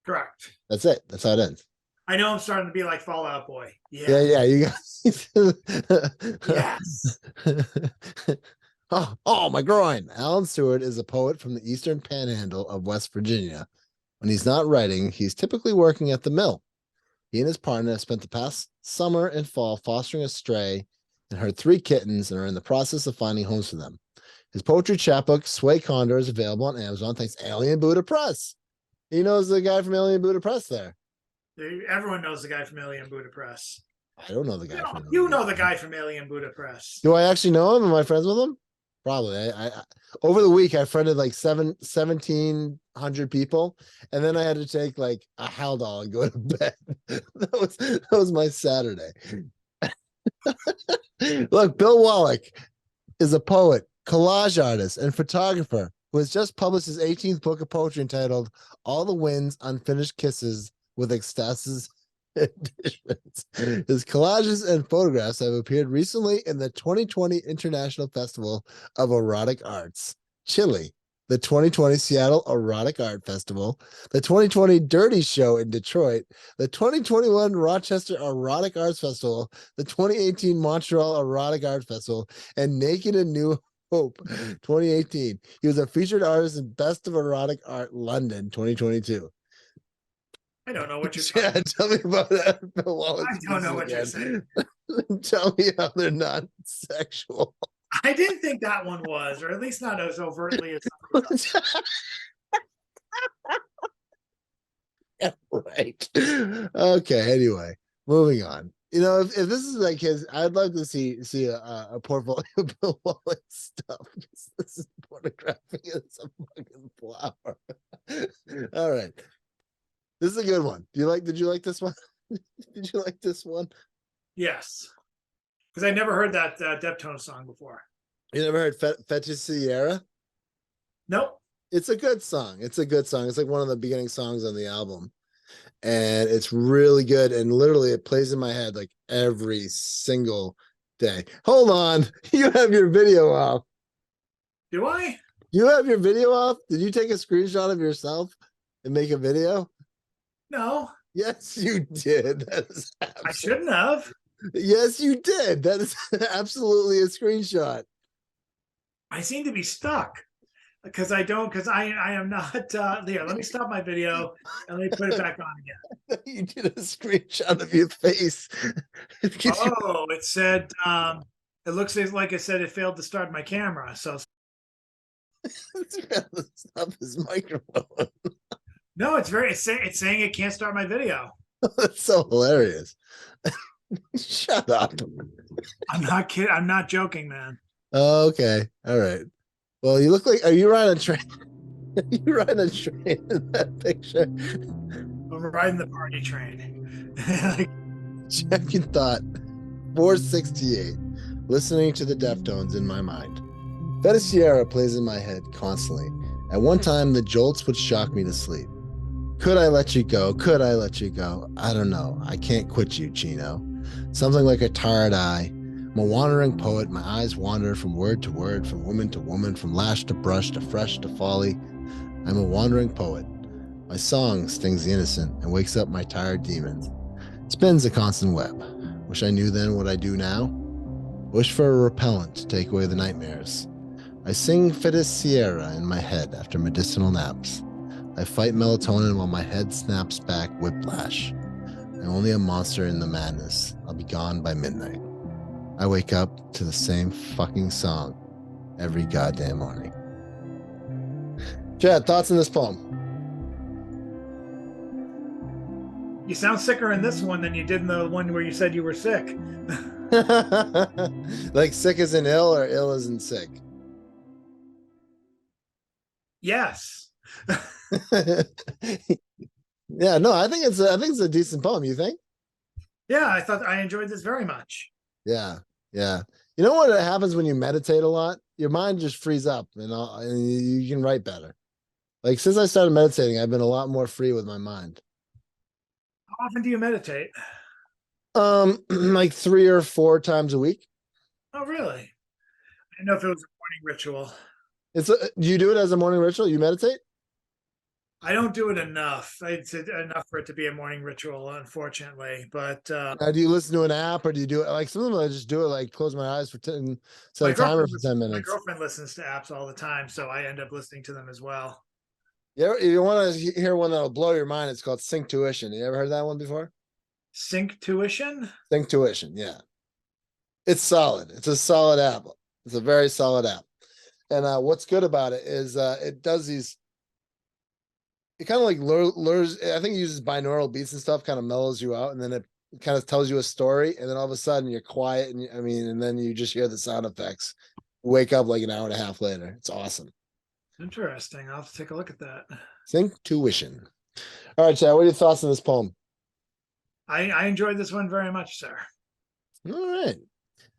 Correct. That's it. That's how it ends. I know I'm starting to be like Fallout Boy. Yeah. Yeah, you guys. Yes. Oh, my groin. Alan Seward is a poet from the eastern panhandle of West Virginia. When he's not writing, he's typically working at the mill. He and his partner have spent the past summer and fall fostering a stray and herd 3 kittens and are in the process of finding homes for them. His poetry chapbook, Sway Condor, is available on Amazon thanks to Alien Buddha Press. He knows the guy from Alien Buddha Press there. Everyone knows the guy from Alien Buddha Press. I don't know the guy from You know the guy from Alien Buddha Press. Do I actually know him? Am I friends with him? Probably. I over the week I friended like 1,700 people, and then I had to take like a Haldol and go to bed. that was my Saturday. Look, Bill Wallach is a poet, collage artist, and photographer who has just published his 18th book of poetry entitled All the Wind's Unfinished Kisses with Ecstasis Editions. His collages and photographs have appeared recently in the 2020 International Festival of Erotic Arts, Chile, the 2020 Seattle Erotic Art Festival, the 2020 Dirty Show in Detroit, the 2021 Rochester Erotic Arts Festival, the 2018 Montreal Erotic Art Festival, and Naked and New Hope 2018. He was a featured artist in Best of Erotic Art London 2022. I don't know what you're saying. Yeah, tell me about that. I don't know what you're saying. Tell me how they're not sexual. I didn't think that one was, or at least not as overtly as Yeah, right. Okay, anyway, moving on. If this is like I'd love to see a portfolio of Bill Wallach stuff. This is photographing as a fucking flower. All right. This is a good one. Did you like this one? Did you like this one? Yes. Because I never heard that Deftones song before. You never heard Fetish Sierra? Nope. It's a good song. It's like one of the beginning songs on the album. And it's really good. And literally it plays in my head like every single day. Hold on. You have your video off. Do I? You have your video off? Did you take a screenshot of yourself and make a video? No. Yes, you did. I shouldn't have. Yes, you did. That is absolutely a screenshot. I seem to be stuck because I am not here. Let me stop my video and let me put it back on again. You did a screenshot of your face. It said it looks like it said it failed to start my camera. So stop his microphone. No, it's saying it can't start my video. That's so hilarious. Shut up. I'm not kidding. I'm not joking, man. Oh, okay. All right. Well, you look like, are you riding a train? Are you riding a train in that picture? I'm riding the party train. Check your thought. 468. Listening to the Deftones in my mind. Fetish Sierra plays in my head constantly. At one time, the jolts would shock me to sleep. Could I let you go? Could I let you go? I don't know. I can't quit you, Chino. Something like a tired eye. I'm a wandering poet. My eyes wander from word to word, from woman to woman, from lash to brush, to fresh to folly. I'm a wandering poet. My song stings the innocent and wakes up my tired demons. Spins a constant web. Wish I knew then what I do now. Wish for a repellent to take away the nightmares. I sing Fetish Sierra in my head after medicinal naps. I fight melatonin while my head snaps back whiplash. I'm only a monster in the madness. I'll be gone by midnight. I wake up to the same fucking song. every goddamn morning. Chad, thoughts on this poem? You sound sicker in this one than you did in the one where you said you were sick. Like sick as in ill or ill as in sick? Yes. Yeah, no, I think it's a decent poem. You think? Yeah, I enjoyed this very much. Yeah, yeah. You know what happens when you meditate a lot? Your mind just frees up, and you can write better. Like since I started meditating, I've been a lot more free with my mind. How often do you meditate? Like 3 or 4 times a week. Oh, really? I didn't know if it was a morning ritual. Do you do it as a morning ritual? You meditate? I don't do it enough. It's enough for it to be a morning ritual, unfortunately. But Now, do you listen to an app or do you do it like some of them? I just do it like close my eyes for 10, set a timer for 10 minutes. My girlfriend listens to apps all the time, so I end up listening to them as well. Yeah, you want to hear one that'll blow your mind? It's called Sync Tuition. You ever heard that one before? Sync Tuition? Sync Tuition, yeah. It's solid. It's a solid app. It's a very solid app. And what's good about it is it does these. It kind of like lures. I think it uses binaural beats and stuff, kind of mellows you out, and then it kind of tells you a story, and then all of a sudden you're quiet, and and then you just hear the sound effects. Wake up like an hour and a half later. It's awesome. Interesting. I'll have to take a look at that. Sync Tuition. All right, Chad, what are your thoughts on this poem? I enjoyed this one very much, sir. All right.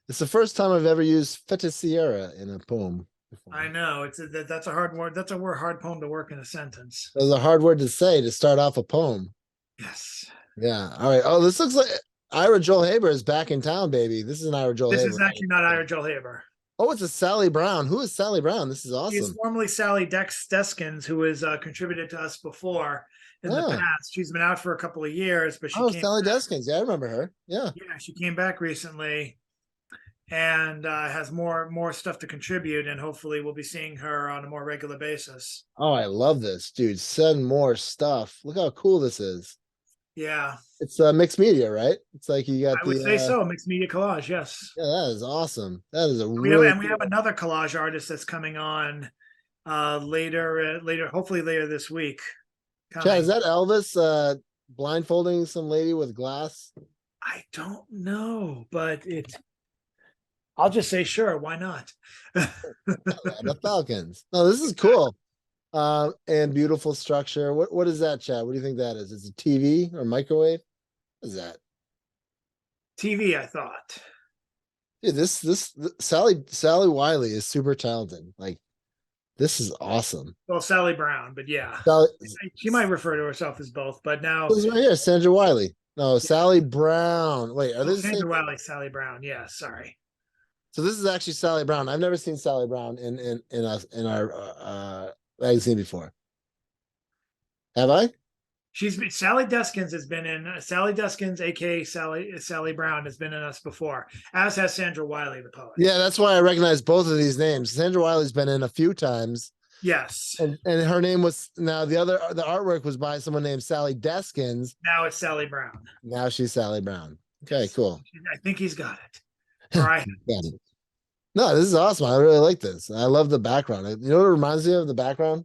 It's the first time I've ever used fettuccine in a poem. I know that's a hard word. That's a hard poem to work in a sentence. That was a hard word to say to start off a poem. Yes. Yeah. All right. Oh, this looks like Ira Joel Haber is back in town, baby. This is an Ira Joel Haber. This is actually not Ira Joel Haber. Oh, it's a Sally Brown. Who is Sally Brown? This is awesome. She's formerly Sally Deskins, who has contributed to us before in the past. She's been out for a couple of years, but she Sally Deskins. Yeah, I remember her. Yeah. Yeah, she came back recently and has more stuff to contribute, and hopefully we'll be seeing her on a more regular basis. Oh, I love this, dude. Send more stuff. Look how cool this is. Yeah. It's mixed media, right? It's like you got I would say so. Mixed media collage, yes. Yeah, that is awesome. That is we have another collage artist that's coming on later, hopefully later this week. Chad, is that Elvis blindfolding some lady with glass? I don't know, but I'll just say sure. Why not? The Falcons. No, this is cool. And beautiful structure. What is that, Chad? What do you think that is? Is it TV or microwave? What is that? TV, I thought. Dude, this Sally Wylie is super talented. Like, this is awesome. Well, Sally Brown, but yeah, she might refer to herself as both. But now this is right here, Sandra Wylie. No, yeah. Sally Brown. Wait, are these Sandra Wylie? Sally Brown. Yeah, sorry. So this is actually Sally Brown. I've never seen Sally Brown in our magazine before. Have I? Sally Deskins has been in Sally Deskins, aka Sally Brown, has been in us before, as has Sandra Wylie, the poet. Yeah, that's why I recognize both of these names. Sandra Wylie's been in a few times. Yes. And her name was the artwork was by someone named Sally Deskins. Now it's Sally Brown. Now she's Sally Brown. Okay, cool. I think he's got it. All right. No, this is awesome. I really like this. I love the background. You know what it reminds me of, the background?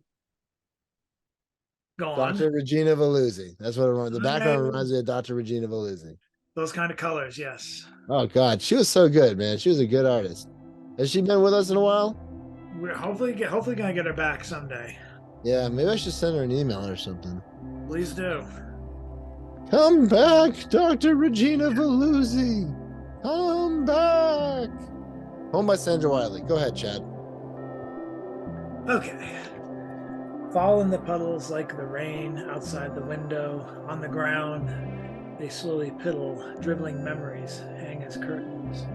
Go on. Dr. Regina Valluzzi. That's what it reminds. The background reminds me of Dr. Regina Valluzzi. Those kind of colors, yes. Oh God, she was so good, man. She was a good artist. Has she been with us in a while? We're hopefully gonna get her back someday. Yeah, maybe I should send her an email or something. Please do. Come back, Dr. Regina Valluzzi. Come back. Home by Sandra Wylie. Go ahead, Chad. Okay. Fall in the puddles like the rain outside the window. On the ground, they slowly piddle, dribbling memories hang as curtains.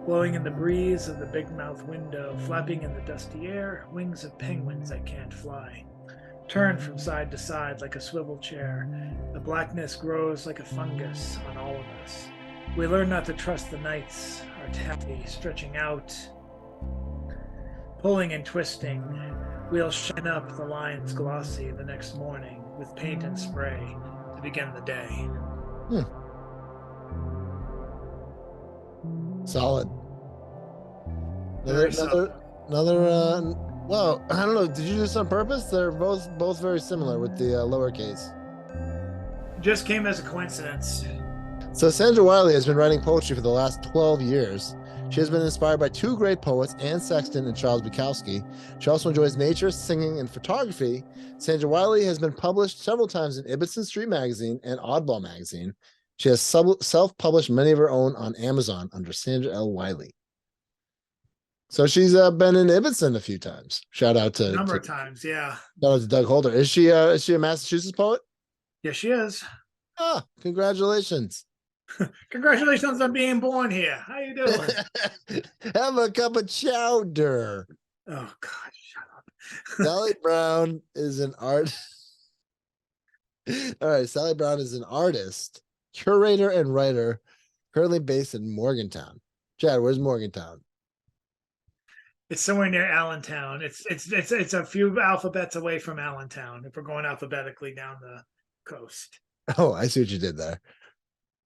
Blowing in the breeze of the big-mouth window, flapping in the dusty air, wings of penguins that can't fly. Turn from side to side like a swivel chair. The blackness grows like a fungus on all of us. We learn not to trust the nights, our taffy stretching out, pulling and twisting. We'll shine up the lines glossy the next morning with paint and spray to begin the day. Solid. Another. Well, I don't know. Did you do this on purpose? They're both very similar with the lowercase. Just came as a coincidence. So Sandra Wylie has been writing poetry for the last 12 years. She has been inspired by two great poets, Anne Sexton and Charles Bukowski. She also enjoys nature, singing, and photography. Sandra Wylie has been published several times in Ibbotson Street Magazine and Oddball Magazine. She has self-published many of her own on Amazon under Sandra L. Wylie. So she's been in Ibbotson a few times. Shout out to a number of times, yeah. Shout out to Doug Holder. Is she a Massachusetts poet? Yes, she is. Ah, congratulations. Congratulations on being born here. How you doing? Have a cup of chowder. Oh God, shut up. Sally Brown is an art. All right, Sally Brown is an artist, curator, and writer, currently based in Morgantown. Chad, where's Morgantown? It's somewhere near Allentown. It's a few alphabets away from Allentown. If we're going alphabetically down the coast. Oh, I see what you did there.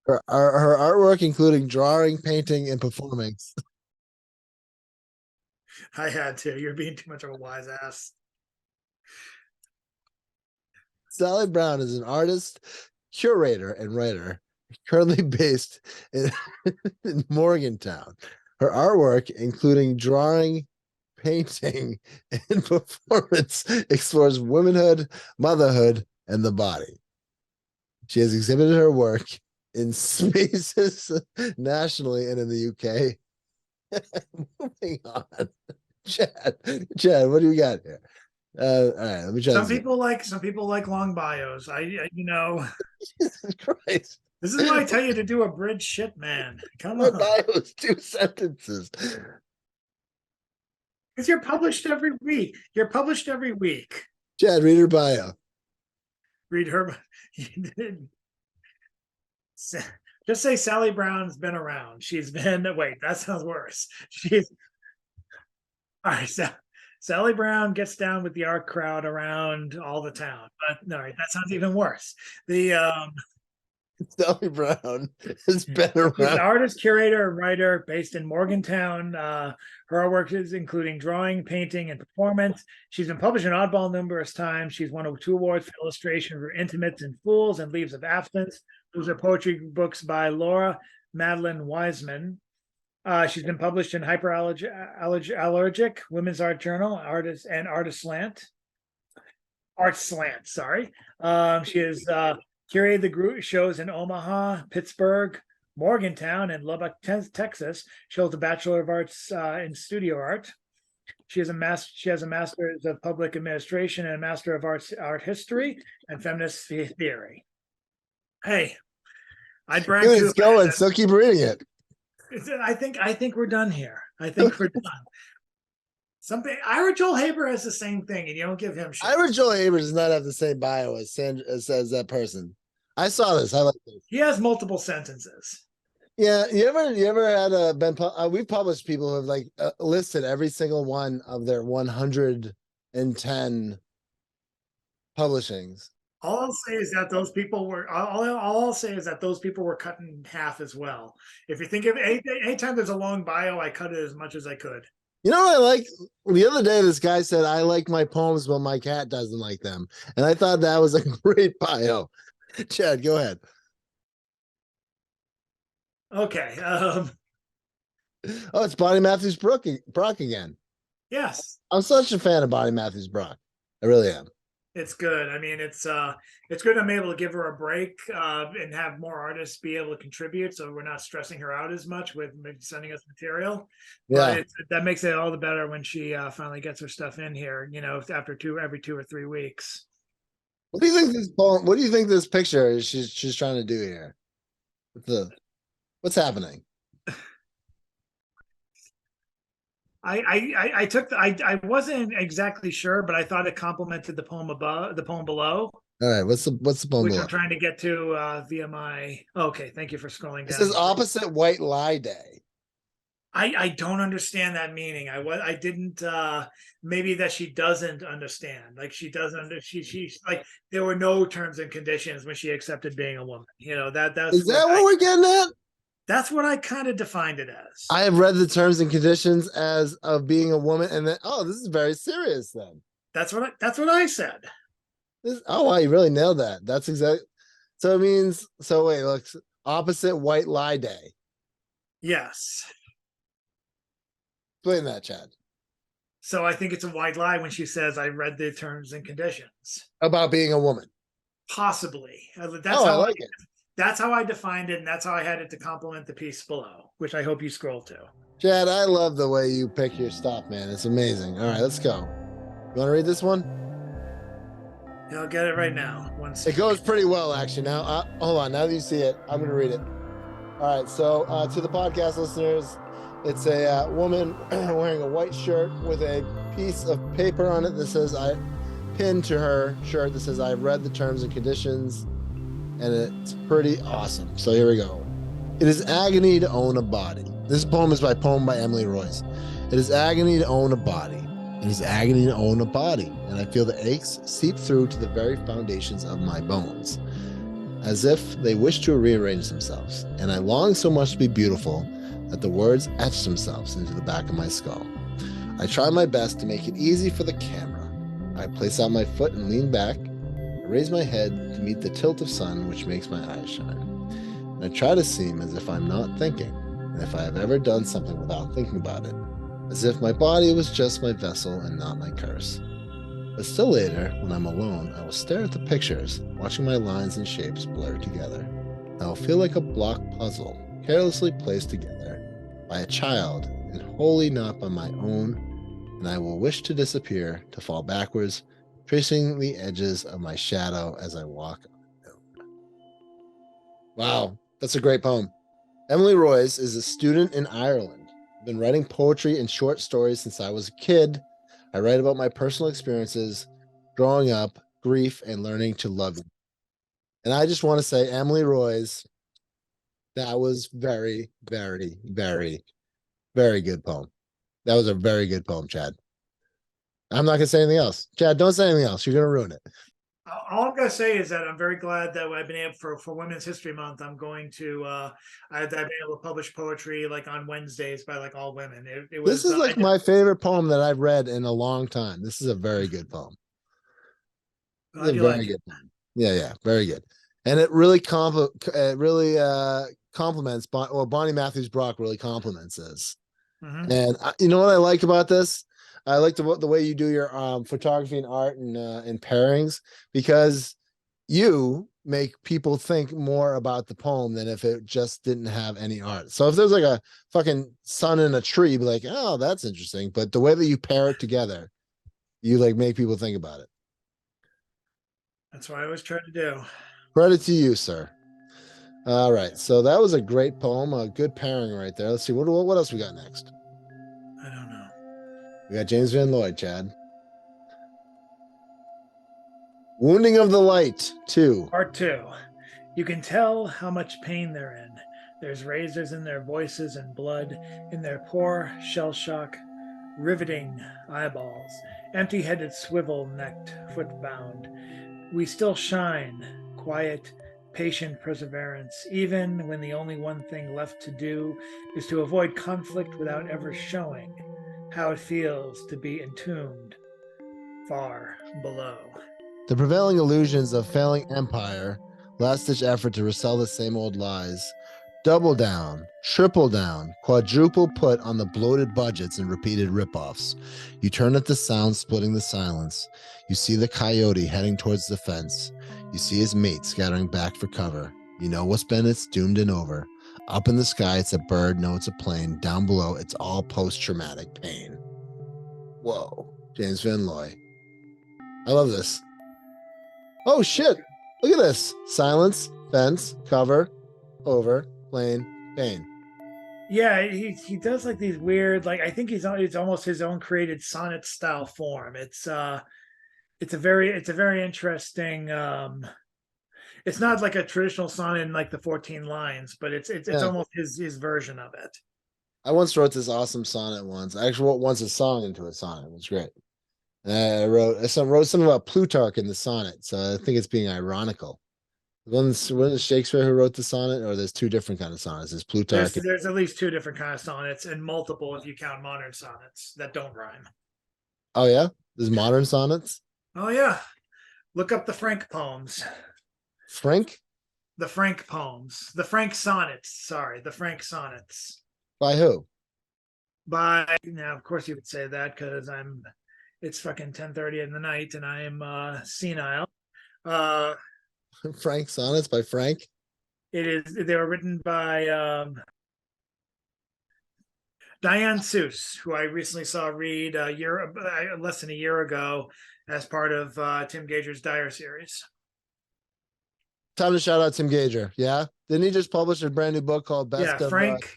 Her artwork, including drawing, painting, and performing. I had to. You're being too much of a wise ass. Sally Brown is an artist, curator, and writer, currently based in Morgantown. Her artwork, including drawing, painting, and performance, explores womanhood, motherhood, and the body. She has exhibited her work in spaces nationally and in the UK. Moving on. Chad, what do we got here? All right, let me try. Some people like long bios. Jesus Christ. This is why I tell you to do a bridge shit, man. Come on. My bio is 2 sentences. Because you're published every week. Chad, read her bio. Read her. Just say Sally Brown's been around. She's been. Wait, that sounds worse. All right. So Sally Brown gets down with the art crowd around all the town. But all right, that sounds even worse. Sally Brown has been around. She's an artist, curator, and writer based in Morgantown. Her artwork is including drawing, painting, and performance. She's been published in Oddball numerous times. She's won 2 awards for illustration for Intimates and Fools and Leaves of Absence. Those are poetry books by Laura Madeline Wiseman. She's been published in Hyperallergic, Women's Art Journal, Artist Slant. Sorry. She has curated the group shows in Omaha, Pittsburgh, Morgantown, and Lubbock, Texas. She holds a Bachelor of Arts in Studio Art. She has a Master's of Public Administration and a Master of Art History and Feminist Theory. Hey, I brag too. It's going, so keep reading it. I think we're done here. I think we're done. Ira Joel Haber has the same thing, and you don't give him shit. Ira Joel Haber does not have the same bio as Sandra as that person. I saw this. I like this. He has multiple sentences. Yeah, you ever had we've published people who have like listed every single one of their 110 publishings. All I'll say is that those people were. All I'll say is that those people were cut in half as well. If you think of anytime there's a long bio, I cut it as much as I could. You know what I like? The other day, this guy said, "I like my poems, but my cat doesn't like them," and I thought that was a great bio. Chad, go ahead. Okay. Oh, it's Bonnie Matthews Brock again. Yes, I'm such a fan of Bonnie Matthews Brock. I really am. It's good. I mean, it's good I'm able to give her a break and have more artists be able to contribute, so we're not stressing her out as much with sending us material. Yeah, but that makes it all the better when she finally gets her stuff in here. After every 2 or 3 weeks. What do you think this poem? What do you think this picture is? She's trying to do here. What's happening? I wasn't exactly sure, but I thought it complemented the poem below. All right, what's the poem which below? I'm trying to get to via my. Okay, thank you for scrolling down. This is opposite White Lie Day. I don't understand that meaning. I didn't. Maybe that she doesn't understand. Like she doesn't. She's like there were no terms and conditions when she accepted being a woman. That's is that what we're getting at? That's what I kind of defined it as. I have read the terms and conditions as of being a woman, and then this is very serious. Then that's what I said. Wow, you really nailed that. That's exactly. So it means. So wait, look, opposite white lie day. Yes. Explain that, Chad. So I think it's a white lie when she says, I read the terms and conditions. About being a woman. Possibly. I like it. That's how I defined it, and that's how I had it to complement the piece below, which I hope you scroll to. Chad, I love the way you pick your stuff, man. It's amazing. All right, let's go. You want to read this one? Yeah, I'll get it right now. It goes pretty well, actually. Now, hold on. Now that you see it, I'm going to read it. All right, so to the podcast listeners, it's a woman wearing a white shirt with a piece of paper on it that says, pinned to her shirt that says, I've read the terms and conditions, and it's pretty awesome. So here we go. It is agony to own a body. This poem is poem by Emily Royce. It is agony to own a body. It is agony to own a body, and I feel the aches seep through to the very foundations of my bones, as if they wish to rearrange themselves, and I long so much to be beautiful that the words etch themselves into the back of my skull. I try my best to make it easy for the camera. I place out my foot and lean back. I raise my head to meet the tilt of sun which makes my eyes shine. And I try to seem as if I'm not thinking, and if I have ever done something without thinking about it, as if my body was just my vessel and not my curse. But still later, when I'm alone, I will stare at the pictures, watching my lines and shapes blur together. I will feel like a block puzzle, carelessly placed together by a child and wholly not by my own, and I will wish to disappear, to fall backwards, tracing the edges of my shadow as I walk unknown. Wow, that's a great poem. Emily Royce is a student in Ireland. I've been writing poetry and short stories since I was a kid. I write about my personal experiences, growing up, grief, and learning to love you. And I just want to say, Emily Royce, that was very, very, very, very good poem. That was a very good poem, Chad. I'm not going to say anything else. Chad, don't say anything else. You're going to ruin it. All I'm going to say is that I'm very glad that I've been able for Women's History Month. I'm going to I've been able to publish poetry like on Wednesdays by like all women. This is like my favorite poem that I've read in a long time. This is a very good poem. Very good poem. Yeah, very good. And it really compliments Bonnie Matthews Brock really compliments this. Mm-hmm. And you know what I like about this? I like the way you do your photography and art and pairings, because you make people think more about the poem than if it just didn't have any art. So if there's like a fucking sun in a tree, you'd be like, oh, that's interesting. But the way that you pair it together, you like make people think about it. That's what I always try to do. Credit to you, sir. All right. So that was a great poem. A good pairing right there. Let's see. What else we got next? I don't know. We got James Van Lloyd, Chad. Wounding of the Light 2. Part 2. You can tell how much pain they're in. There's razors in their voices and blood, in their poor shell-shock, riveting eyeballs, empty-headed swivel-necked, foot-bound. We still shine, quiet, patient perseverance, even when the only one thing left to do is to avoid conflict without ever showing how it feels to be entombed far below. The prevailing illusions of failing empire, last-ditch effort to resell the same old lies, double down, triple down, quadruple put on the bloated budgets and repeated ripoffs. You turn at the sound splitting the silence. You see the coyote heading towards the fence. You see his mate scattering back for cover. You know what's been, it's doomed and over. Up in the sky, it's a bird, no, it's a plane. Down below, it's all post-traumatic pain. Whoa, James Van Lloyd. I love this. Oh, shit. Look at this. Silence, fence, cover, over, plane, pain. Yeah, he does like these weird, like, I think it's almost his own created sonnet style form. It's a very interesting, it's not like a traditional sonnet in like the 14 lines, but it's almost his version of it. I once wrote this awesome sonnet once. I actually wrote once a song into a sonnet. It was great. And I wrote something about Plutarch in the sonnet, so I think it's being ironical. Was it Shakespeare who wrote the sonnet, or there's two different kind of sonnets? There's Plutarch. There's at least two different kind of sonnets, and multiple if you count modern sonnets that don't rhyme. Oh yeah, there's modern sonnets. Oh yeah, look up the Frank poems. Frank? The Frank poems. The Frank sonnets. Sorry, the Frank sonnets. By who? By now, of course you would say that because it's fucking 10:30 in the night and I am senile. Frank sonnets by Frank. They were written by Diane Seuss, who I recently saw read less than a year ago as part of Tim Gager's Dyer series. Time to shout out Tim Gager. Yeah, didn't he just publish a brand new book called Best of Frank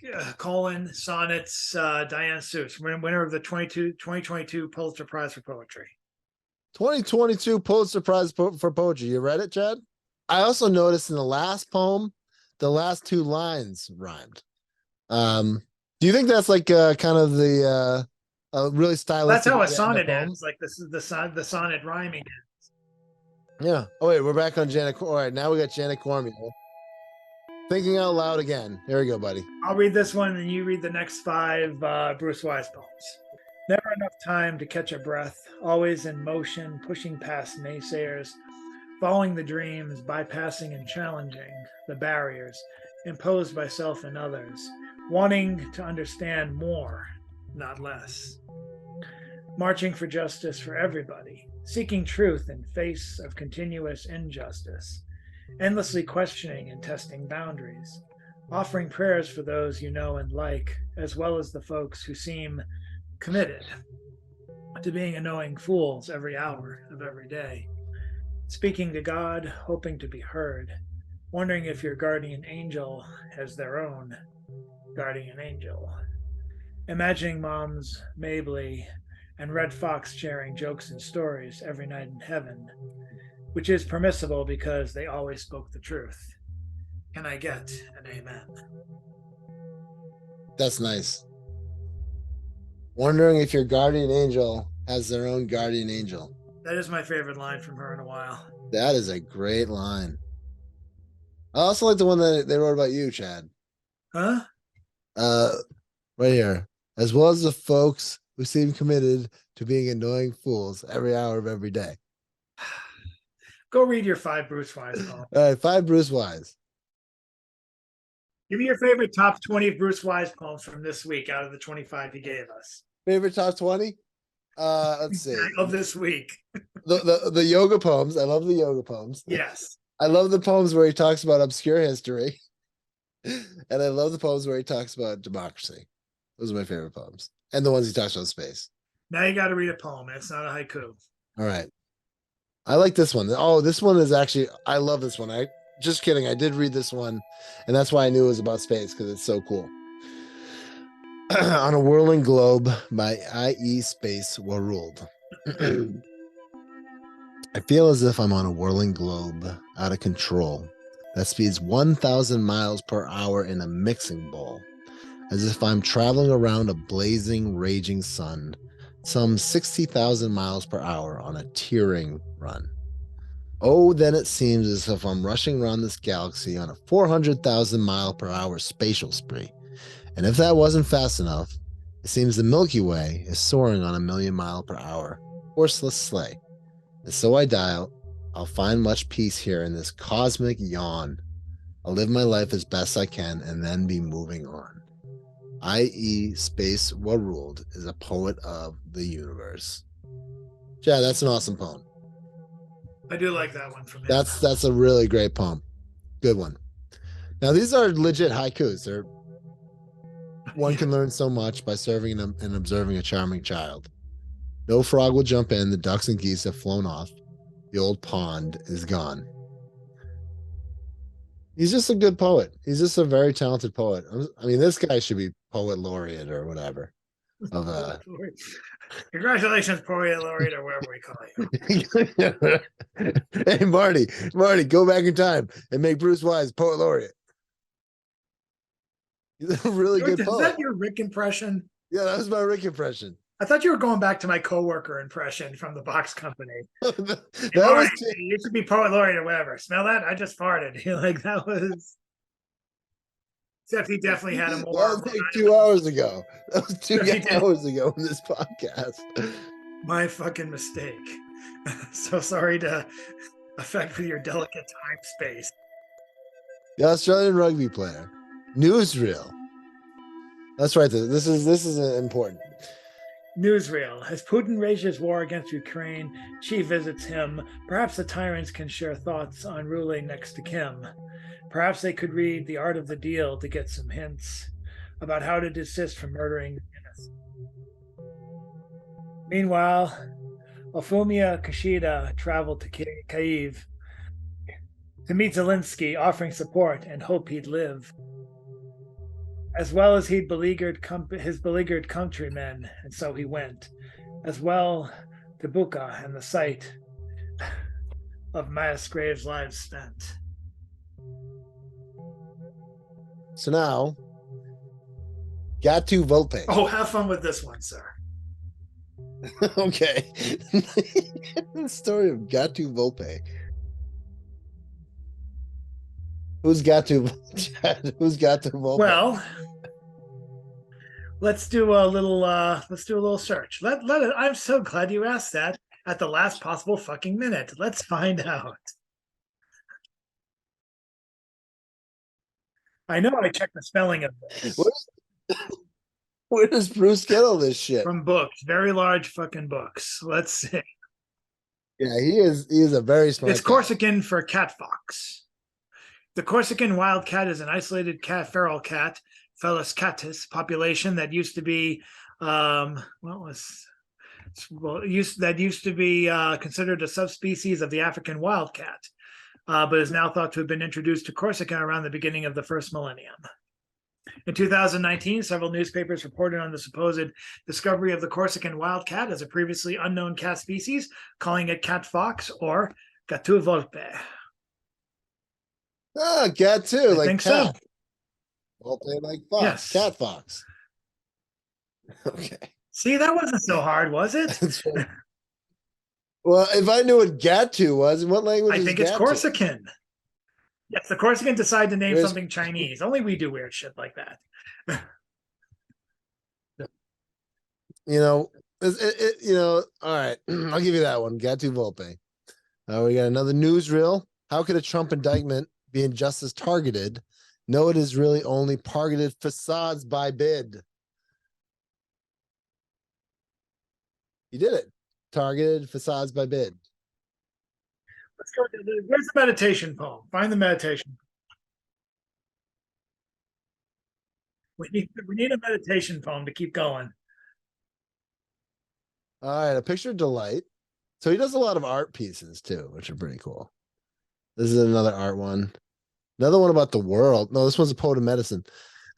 Sonnets, Diane Seuss, winner of the 2022 Pulitzer Prize for Poetry. 2022 Pulitzer Prize for Poetry. You read it, Chad? I also noticed in the last poem, the last two lines rhymed. Do you think that's like kind of the really stylistic? That's how a sonnet ends. Like this is the sonnet rhyming. Yeah. Oh wait, we're back on Janet. All right, now we got Janet Cormier. Thinking out loud again. Here we go, buddy. I'll read this one, and you read the next 5 Bruce Wise poems. Never enough time to catch a breath. Always in motion, pushing past naysayers, following the dreams, bypassing and challenging the barriers imposed by self and others, wanting to understand more, not less. Marching for justice for everybody, seeking truth in face of continuous injustice, endlessly questioning and testing boundaries, offering prayers for those you know and like, as well as the folks who seem committed to being annoying fools every hour of every day, speaking to God, hoping to be heard, wondering if your guardian angel has their own guardian angel, imagining moms Mabley and Red Fox sharing jokes and stories every night in heaven, which is permissible because they always spoke the truth. Can I get an amen? That's nice. Wondering if your guardian angel has their own guardian angel. That is my favorite line from her in a while. That is a great line. I also like the one that they wrote about you, Chad. Huh? Right here. As well as the folks who seem committed to being annoying fools every hour of every day. Go read your 5 Bruce Wise poems. All right, 5 Bruce Wise. Give me your favorite top 20 Bruce Wise poems from this week out of the 25 he gave us. Favorite top 20? Let's see. Of this week. The yoga poems. I love the yoga poems. Yes. I love the poems where he talks about obscure history. And I love the poems where he talks about democracy. Those are my favorite poems. And the ones he talks about space. Now you got to read a poem. It's not a haiku. All right. I like this one. Oh, this one is actually, I love this one. Just kidding. I did read this one. And that's why I knew it was about space, because it's so cool. On a whirling globe by I.E. Space World. I feel as if I'm on a whirling globe out of control that speeds 1,000 miles per hour in a mixing bowl, as if I'm traveling around a blazing, raging sun, some 60,000 miles per hour on a tearing run. Oh, then it seems as if I'm rushing around this galaxy on a 400,000 mile per hour spatial spree. And if that wasn't fast enough, it seems the Milky Way is soaring on a 1,000,000 mile per hour horseless sleigh. And so I dial, I'll find much peace here in this cosmic yawn. I'll live my life as best I can and then be moving on. I.E. Space World is a poet of the universe. Yeah, that's an awesome poem. I do like that one from him. That's a really great poem. Good one. Now these are legit haikus. One can learn so much by serving and observing a charming child. No frog will jump in. The ducks and geese have flown off. The old pond is gone. He's just a good poet. He's just a very talented poet. I mean, this guy should be poet laureate or whatever. Congratulations, poet laureate, or whatever we call you. Hey, Marty, go back in time and make Bruce Wise poet laureate. He's a really good poet. Is that your Rick impression? Yeah, that was my Rick impression. I thought you were going back to my coworker impression from the box company. You should be poet laureate or whatever. Smell that? I just farted. Like that was. Except he definitely had a more. That was like 2 hours ago. That was 2 hours ago in this podcast. My fucking mistake. So sorry to affect with your delicate time space. The Australian rugby player. Newsreel. That's right. This is important. Newsreel. As Putin rages war against Ukraine, Xi visits him. Perhaps the tyrants can share thoughts on ruling next to Kim. Perhaps they could read The Art of the Deal to get some hints about how to desist from murdering innocent. Meanwhile, Ofumia Kishida traveled to Kyiv to meet Zelensky, offering support and hope he'd live, as well as his beleaguered countrymen, and so he went, as well to Bucha and the site of mass graves lives spent. So now, Gatu Volpe. Oh, have fun with this one, sir. Okay. The story of Gatu Volpe. Who's Gatu Volpe? Well, let's do a little search. I'm so glad you asked that at the last possible fucking minute. Let's find out. I know I checked the spelling of this. Where does Bruce get all this shit? From books, very large fucking books. Let's see. Yeah, he is a very smart It's guy. Corsican for cat fox. The Corsican wild cat is an isolated feral cat, Felis catus, population that used to be considered a subspecies of the African wildcat, but is now thought to have been introduced to Corsica around the beginning of the first millennium. In 2019, several newspapers reported on the supposed discovery of the Corsican wildcat as a previously unknown cat species, calling it cat fox or gatu volpe. Ah, gatu, like think cat. so. Volpe like fox. Yes. Cat fox. Okay. See, that wasn't so hard, was it? Well, if I knew what Gatu was, what language is I think it's Gatu? Corsican. Yes, the Corsican decide to name something Chinese. Only we do weird shit like that. All right. I'll give you that one. Gatu Volpe. We got another newsreel. How could a Trump indictment be injustice targeted? No, it is really only targeted facades by bid. You did it. Targeted facades by bid. Let's go. Where's the meditation poem? Find the meditation. We need a meditation poem to keep going. All right, a picture of Delight. So he does a lot of art pieces too, which are pretty cool. This is another art one. Another one about the world. No, this one's a poet of medicine.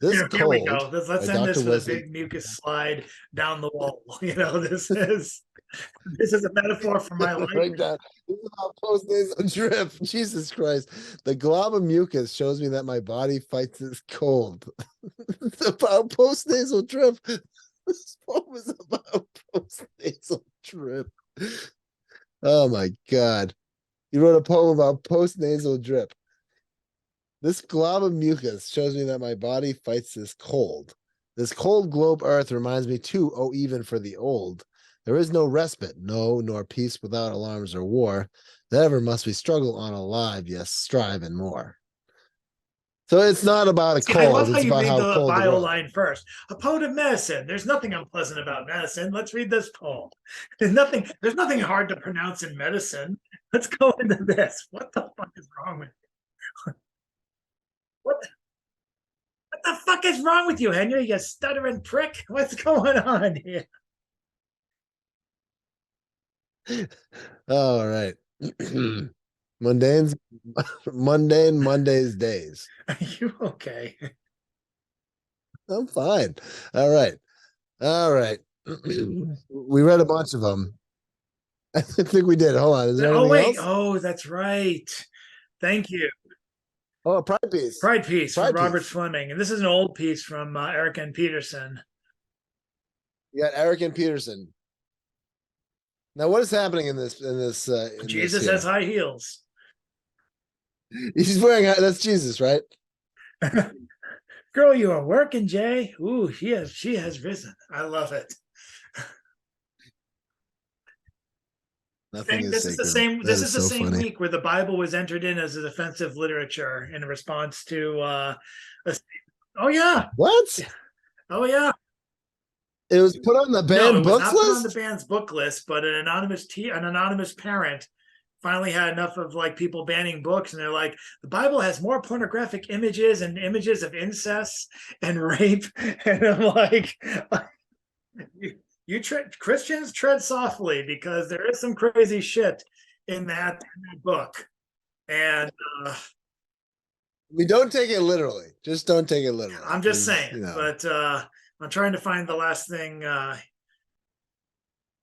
Here we go. Let's end this with a big mucus slide down the wall. This is a metaphor for my life. Right down. This is about postnasal drip. Jesus Christ. The glob of mucus shows me that my body fights this cold. It's about postnasal drip. This poem is about postnasal drip. Oh my God. You wrote a poem about postnasal drip. This glob of mucus shows me that my body fights this cold. This cold globe earth reminds me too, oh, even for the old. There is no respite, no, nor peace without alarms or war. That ever must we struggle on alive, yes, strive and more. So it's not about a cold. I love how it's you about read how the cold bio line first. A poet of medicine. There's nothing unpleasant about medicine. Let's read this poem. There's nothing hard to pronounce in medicine. Let's go into this. What the fuck is wrong with you? What the fuck is wrong with you, Henry? You stuttering prick? What's going on here? All right. Mundane Mondays days. Are you okay? I'm fine. All right. We read a bunch of them. I think we did. Hold on. Is there anything else? Oh, that's right. Thank you. Oh, a pride piece. Pride piece from Robert Fleming. And this is an old piece from Eric and Peterson. You got Eric and Peterson. Now, what is happening in this? Jesus has high heels. He's wearing. That's Jesus, right? Girl, you are working, Jay. Ooh, she has risen. I love it. Nothing this is the same. That this is the so same funny. week where the Bible was entered in as a defensive literature in response to. Oh yeah. What? Oh yeah. It was put on the band books list. Put on the band's book list, but an anonymous parent finally had enough of like people banning books, and they're like, the Bible has more pornographic images and images of incest and rape, and I'm like, Christians tread softly, because there is some crazy shit in that book, and we don't take it literally. Just don't take it literally. I'm just saying, but I'm trying to find the last thing.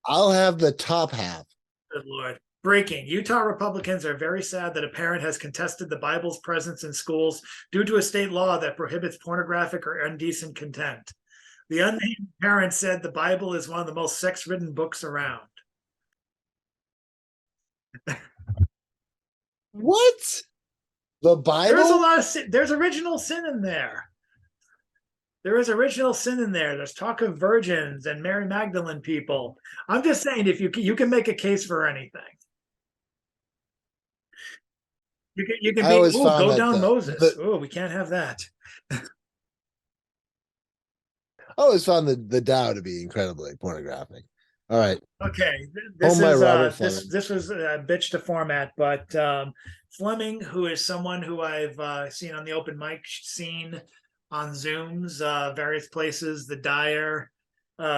I'll have the top half. Good Lord. Breaking. Utah Republicans are very sad that a parent has contested the Bible's presence in schools due to a state law that prohibits pornographic or indecent content. The unnamed parent said the Bible is one of the most sex-ridden books around. What? The Bible? There's original sin in there. There is original sin in there. There's talk of virgins and Mary Magdalene people. I'm just saying, if you can make a case for anything. You can be, go down Moses. Oh, we can't have that. I always found the Tao to be incredibly pornographic. All right. Okay. This was a bitch to format, but Fleming, who is someone who I've seen on the open mic scene, on Zooms, various places, the Dyer,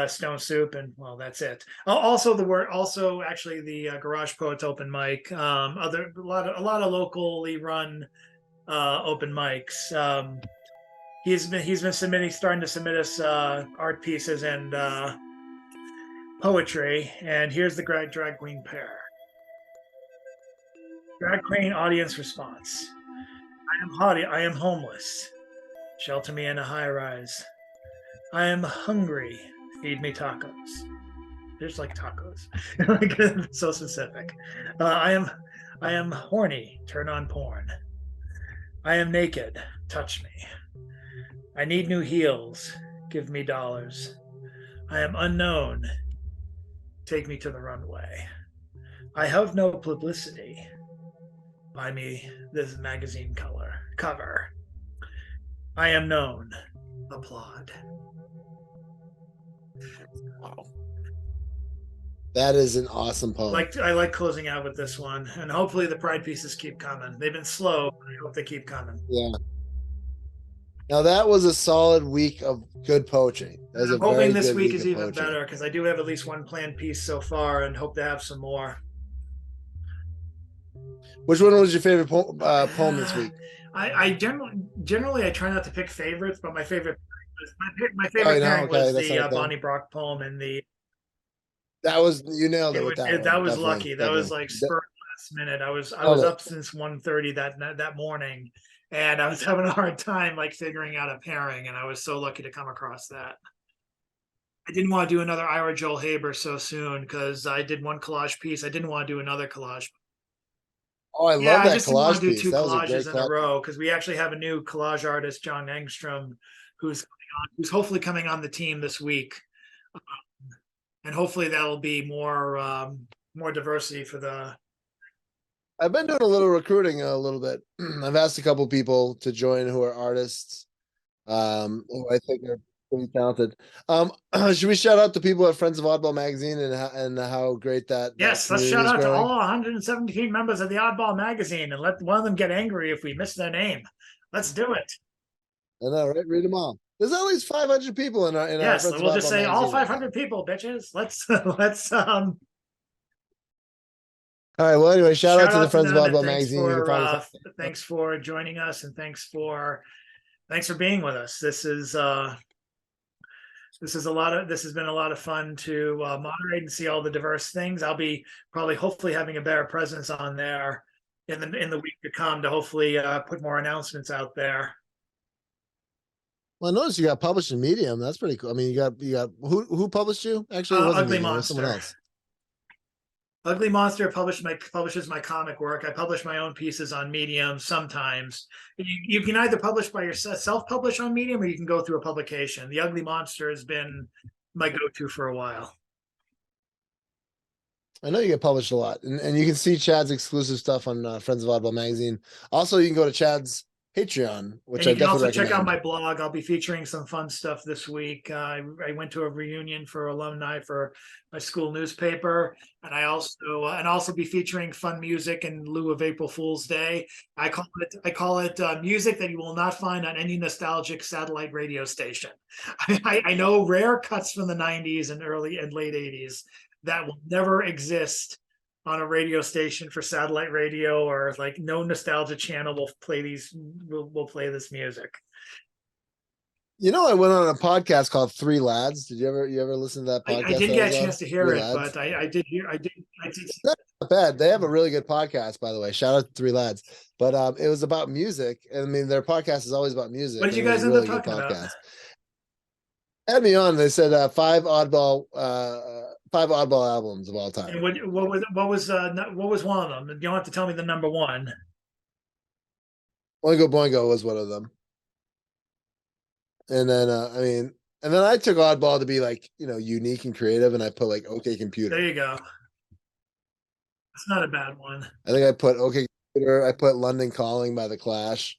Stone Soup, and well, that's it. Also the Garage Poets open mic. A lot of locally run open mics. He's been starting to submit us art pieces and poetry. And here's the drag queen pair. Drag queen audience response. I am homeless. Shelter me in a high rise. I am hungry. Feed me tacos. There's like tacos. So specific. I am horny. Turn on porn. I am naked. Touch me. I need new heels. Give me dollars. I am unknown. Take me to the runway. I have no publicity. Buy me this magazine cover. I am known. Applaud. Wow. That is an awesome poem. I like closing out with this one, and hopefully the pride pieces keep coming. They've been slow, but I hope they keep coming. Yeah. Now that was a solid week of good poetry. I'm hoping this week is even better, because I do have at least one planned piece so far, and hope to have some more. Which one was your favorite poem this week? I generally I try not to pick favorites, but my favorite pairing was the Bonnie Brock poem, and you nailed it. That was lucky. That was like spurred last minute. I was up since 1:30 that morning, and I was having a hard time like figuring out a pairing, and I was so lucky to come across that. I didn't want to do another Ira Joel Haber so soon, because I did one collage piece. I didn't want to do another collage. Oh, I love that collage piece. I just didn't want to do two collages in a row, because we actually have a new collage artist, John Engstrom, who's hopefully coming on the team this week, and hopefully that'll be more diversity for the. I've been doing a little recruiting a little bit. I've asked a couple people to join who are artists, who I think are pretty talented. Should we shout out the people at Friends of Oddball Magazine and how great that? Yes, let's shout out to all 117 members of the Oddball Magazine, and let one of them get angry if we miss their name. Let's do it. I know, right? Read them all. There's at least 500 people in our. Yes, we'll just say all 500 people, bitches. Let's. All right. Well, anyway, shout out to the Friends of Oddball Magazine. Thanks for joining us, and thanks for being with us. This has been a lot of fun to moderate and see all the diverse things. I'll be hopefully having a better presence on there in the week to come to hopefully put more announcements out there. Well, I noticed you got published in Medium. That's pretty cool. I mean, you got who published you? Actually, it wasn't Ugly Medium, it was Monster. someone else. Ugly Monster publishes my comic work. I publish my own pieces on Medium sometimes. You can either publish by yourself, self-publish on Medium, or you can go through a publication. The Ugly Monster has been my go-to for a while. I know you get published a lot, and you can see Chad's exclusive stuff on Friends of Oddball Magazine. Also, you can go to Chad's Patreon, which and I you can definitely also recommend. check out my blog. I'll be featuring some fun stuff this week. I went to a reunion for alumni for my school newspaper, and I also be featuring fun music in lieu of April Fool's Day. I call it music that you will not find on any nostalgic satellite radio station. I know rare cuts from the 90s and early and late 80s that will never exist on a radio station for satellite radio, or like no nostalgia channel will play play this music. You know, I went on a podcast called Three Lads. Did you ever listen to that podcast? I didn't get a chance to hear it, but I did. Not bad. They have a really good podcast, by the way. Shout out to Three Lads. But it was about music. I mean, their podcast is always about music. What did you guys end up talking about? Had me on. They said five oddball albums of all time. And what was one of them? You don't have to tell me the number one. Oingo Boingo was one of them. And then and then I took Oddball to be like, unique and creative, and I put like OK Computer. There you go. It's not a bad one. I think I put OK Computer. I put London Calling by The Clash.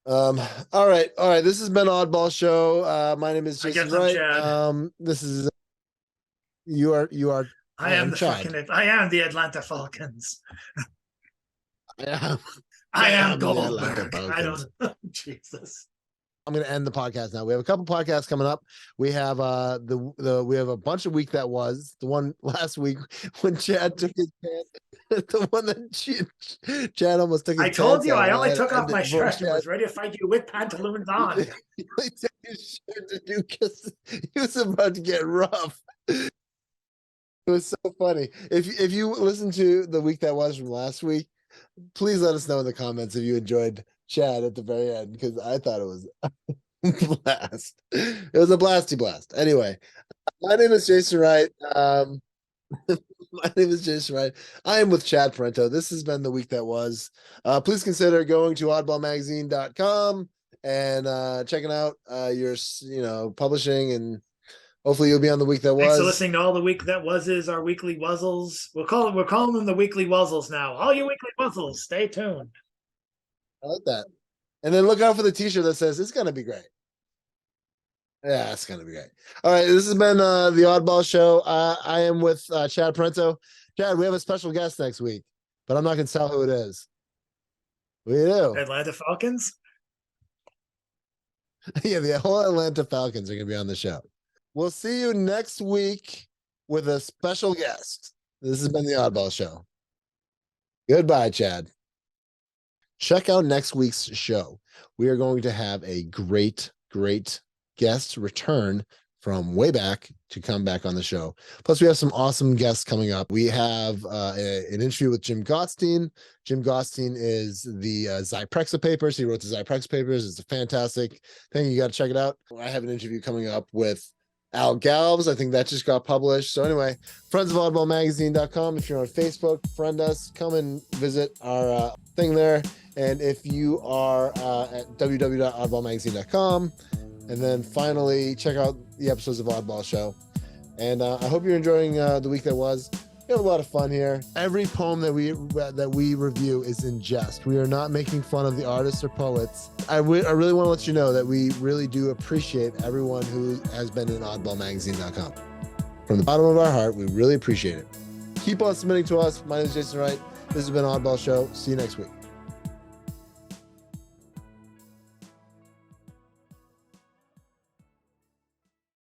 All right. This has been Oddball Show. My name is Jason Wright. This is you are. I am the Atlanta Falcons. I am Goldberg. I don't know. Jesus. I'm going to end the podcast now. We have a couple podcasts coming up. We have we have a bunch of Week That Was. The one last week when Chad took his pants, the one that Chad almost took his pants. I told you, I only took off my shirt and was ready to fight you with pantaloons on. He took his shirt to do because he was about to get rough. It was so funny. If you listen to the Week That Was from last week, please let us know in the comments if you enjoyed Chad at the very end, because I thought it was a blast. It was a blasty blast. Anyway, my name is Jason Wright. I am with Chad Parento. This has been the Week That Was. Please consider going to oddballmagazine.com and checking out your publishing, and hopefully you'll be on the Week That Was. Thanks for listening to all the Week That Was, our weekly wuzzles. We're calling them the weekly wuzzles now. All you weekly wuzzles, stay tuned. I like that. And then look out for the t-shirt that says, "It's going to be great." Yeah, it's going to be great. All right. This has been the Oddball Show. I am with Chad Parento. Chad, we have a special guest next week, but I'm not going to tell who it is. We do. Atlanta Falcons? Yeah, the whole Atlanta Falcons are going to be on the show. We'll see you next week with a special guest. This has been the Oddball Show. Goodbye, Chad. Check out next week's show. We are going to have a great guest return from way back to come back on the show. Plus, we have some awesome guests coming up. We have an interview with Jim Gottstein. Jim Gottstein is the Zyprexa Papers. He wrote the Zyprexa Papers. It's a fantastic thing. You got to check it out. I have an interview coming up with Al Galves. I think that just got published. So anyway, friendsofOddballmagazine.com. If you're on Facebook, friend us. Come and visit our thing there. And if you are at www.oddballmagazine.com, and then finally check out the episodes of Oddball Show. And I hope you're enjoying the Week That Was. We have a lot of fun here. Every poem that we review is in jest. We are not making fun of the artists or poets. I really want to let you know that we really do appreciate everyone who has been in oddballmagazine.com. From the bottom of our heart, we really appreciate it. Keep on submitting to us. My name is Jason Wright. This has been Oddball Show. See you next week.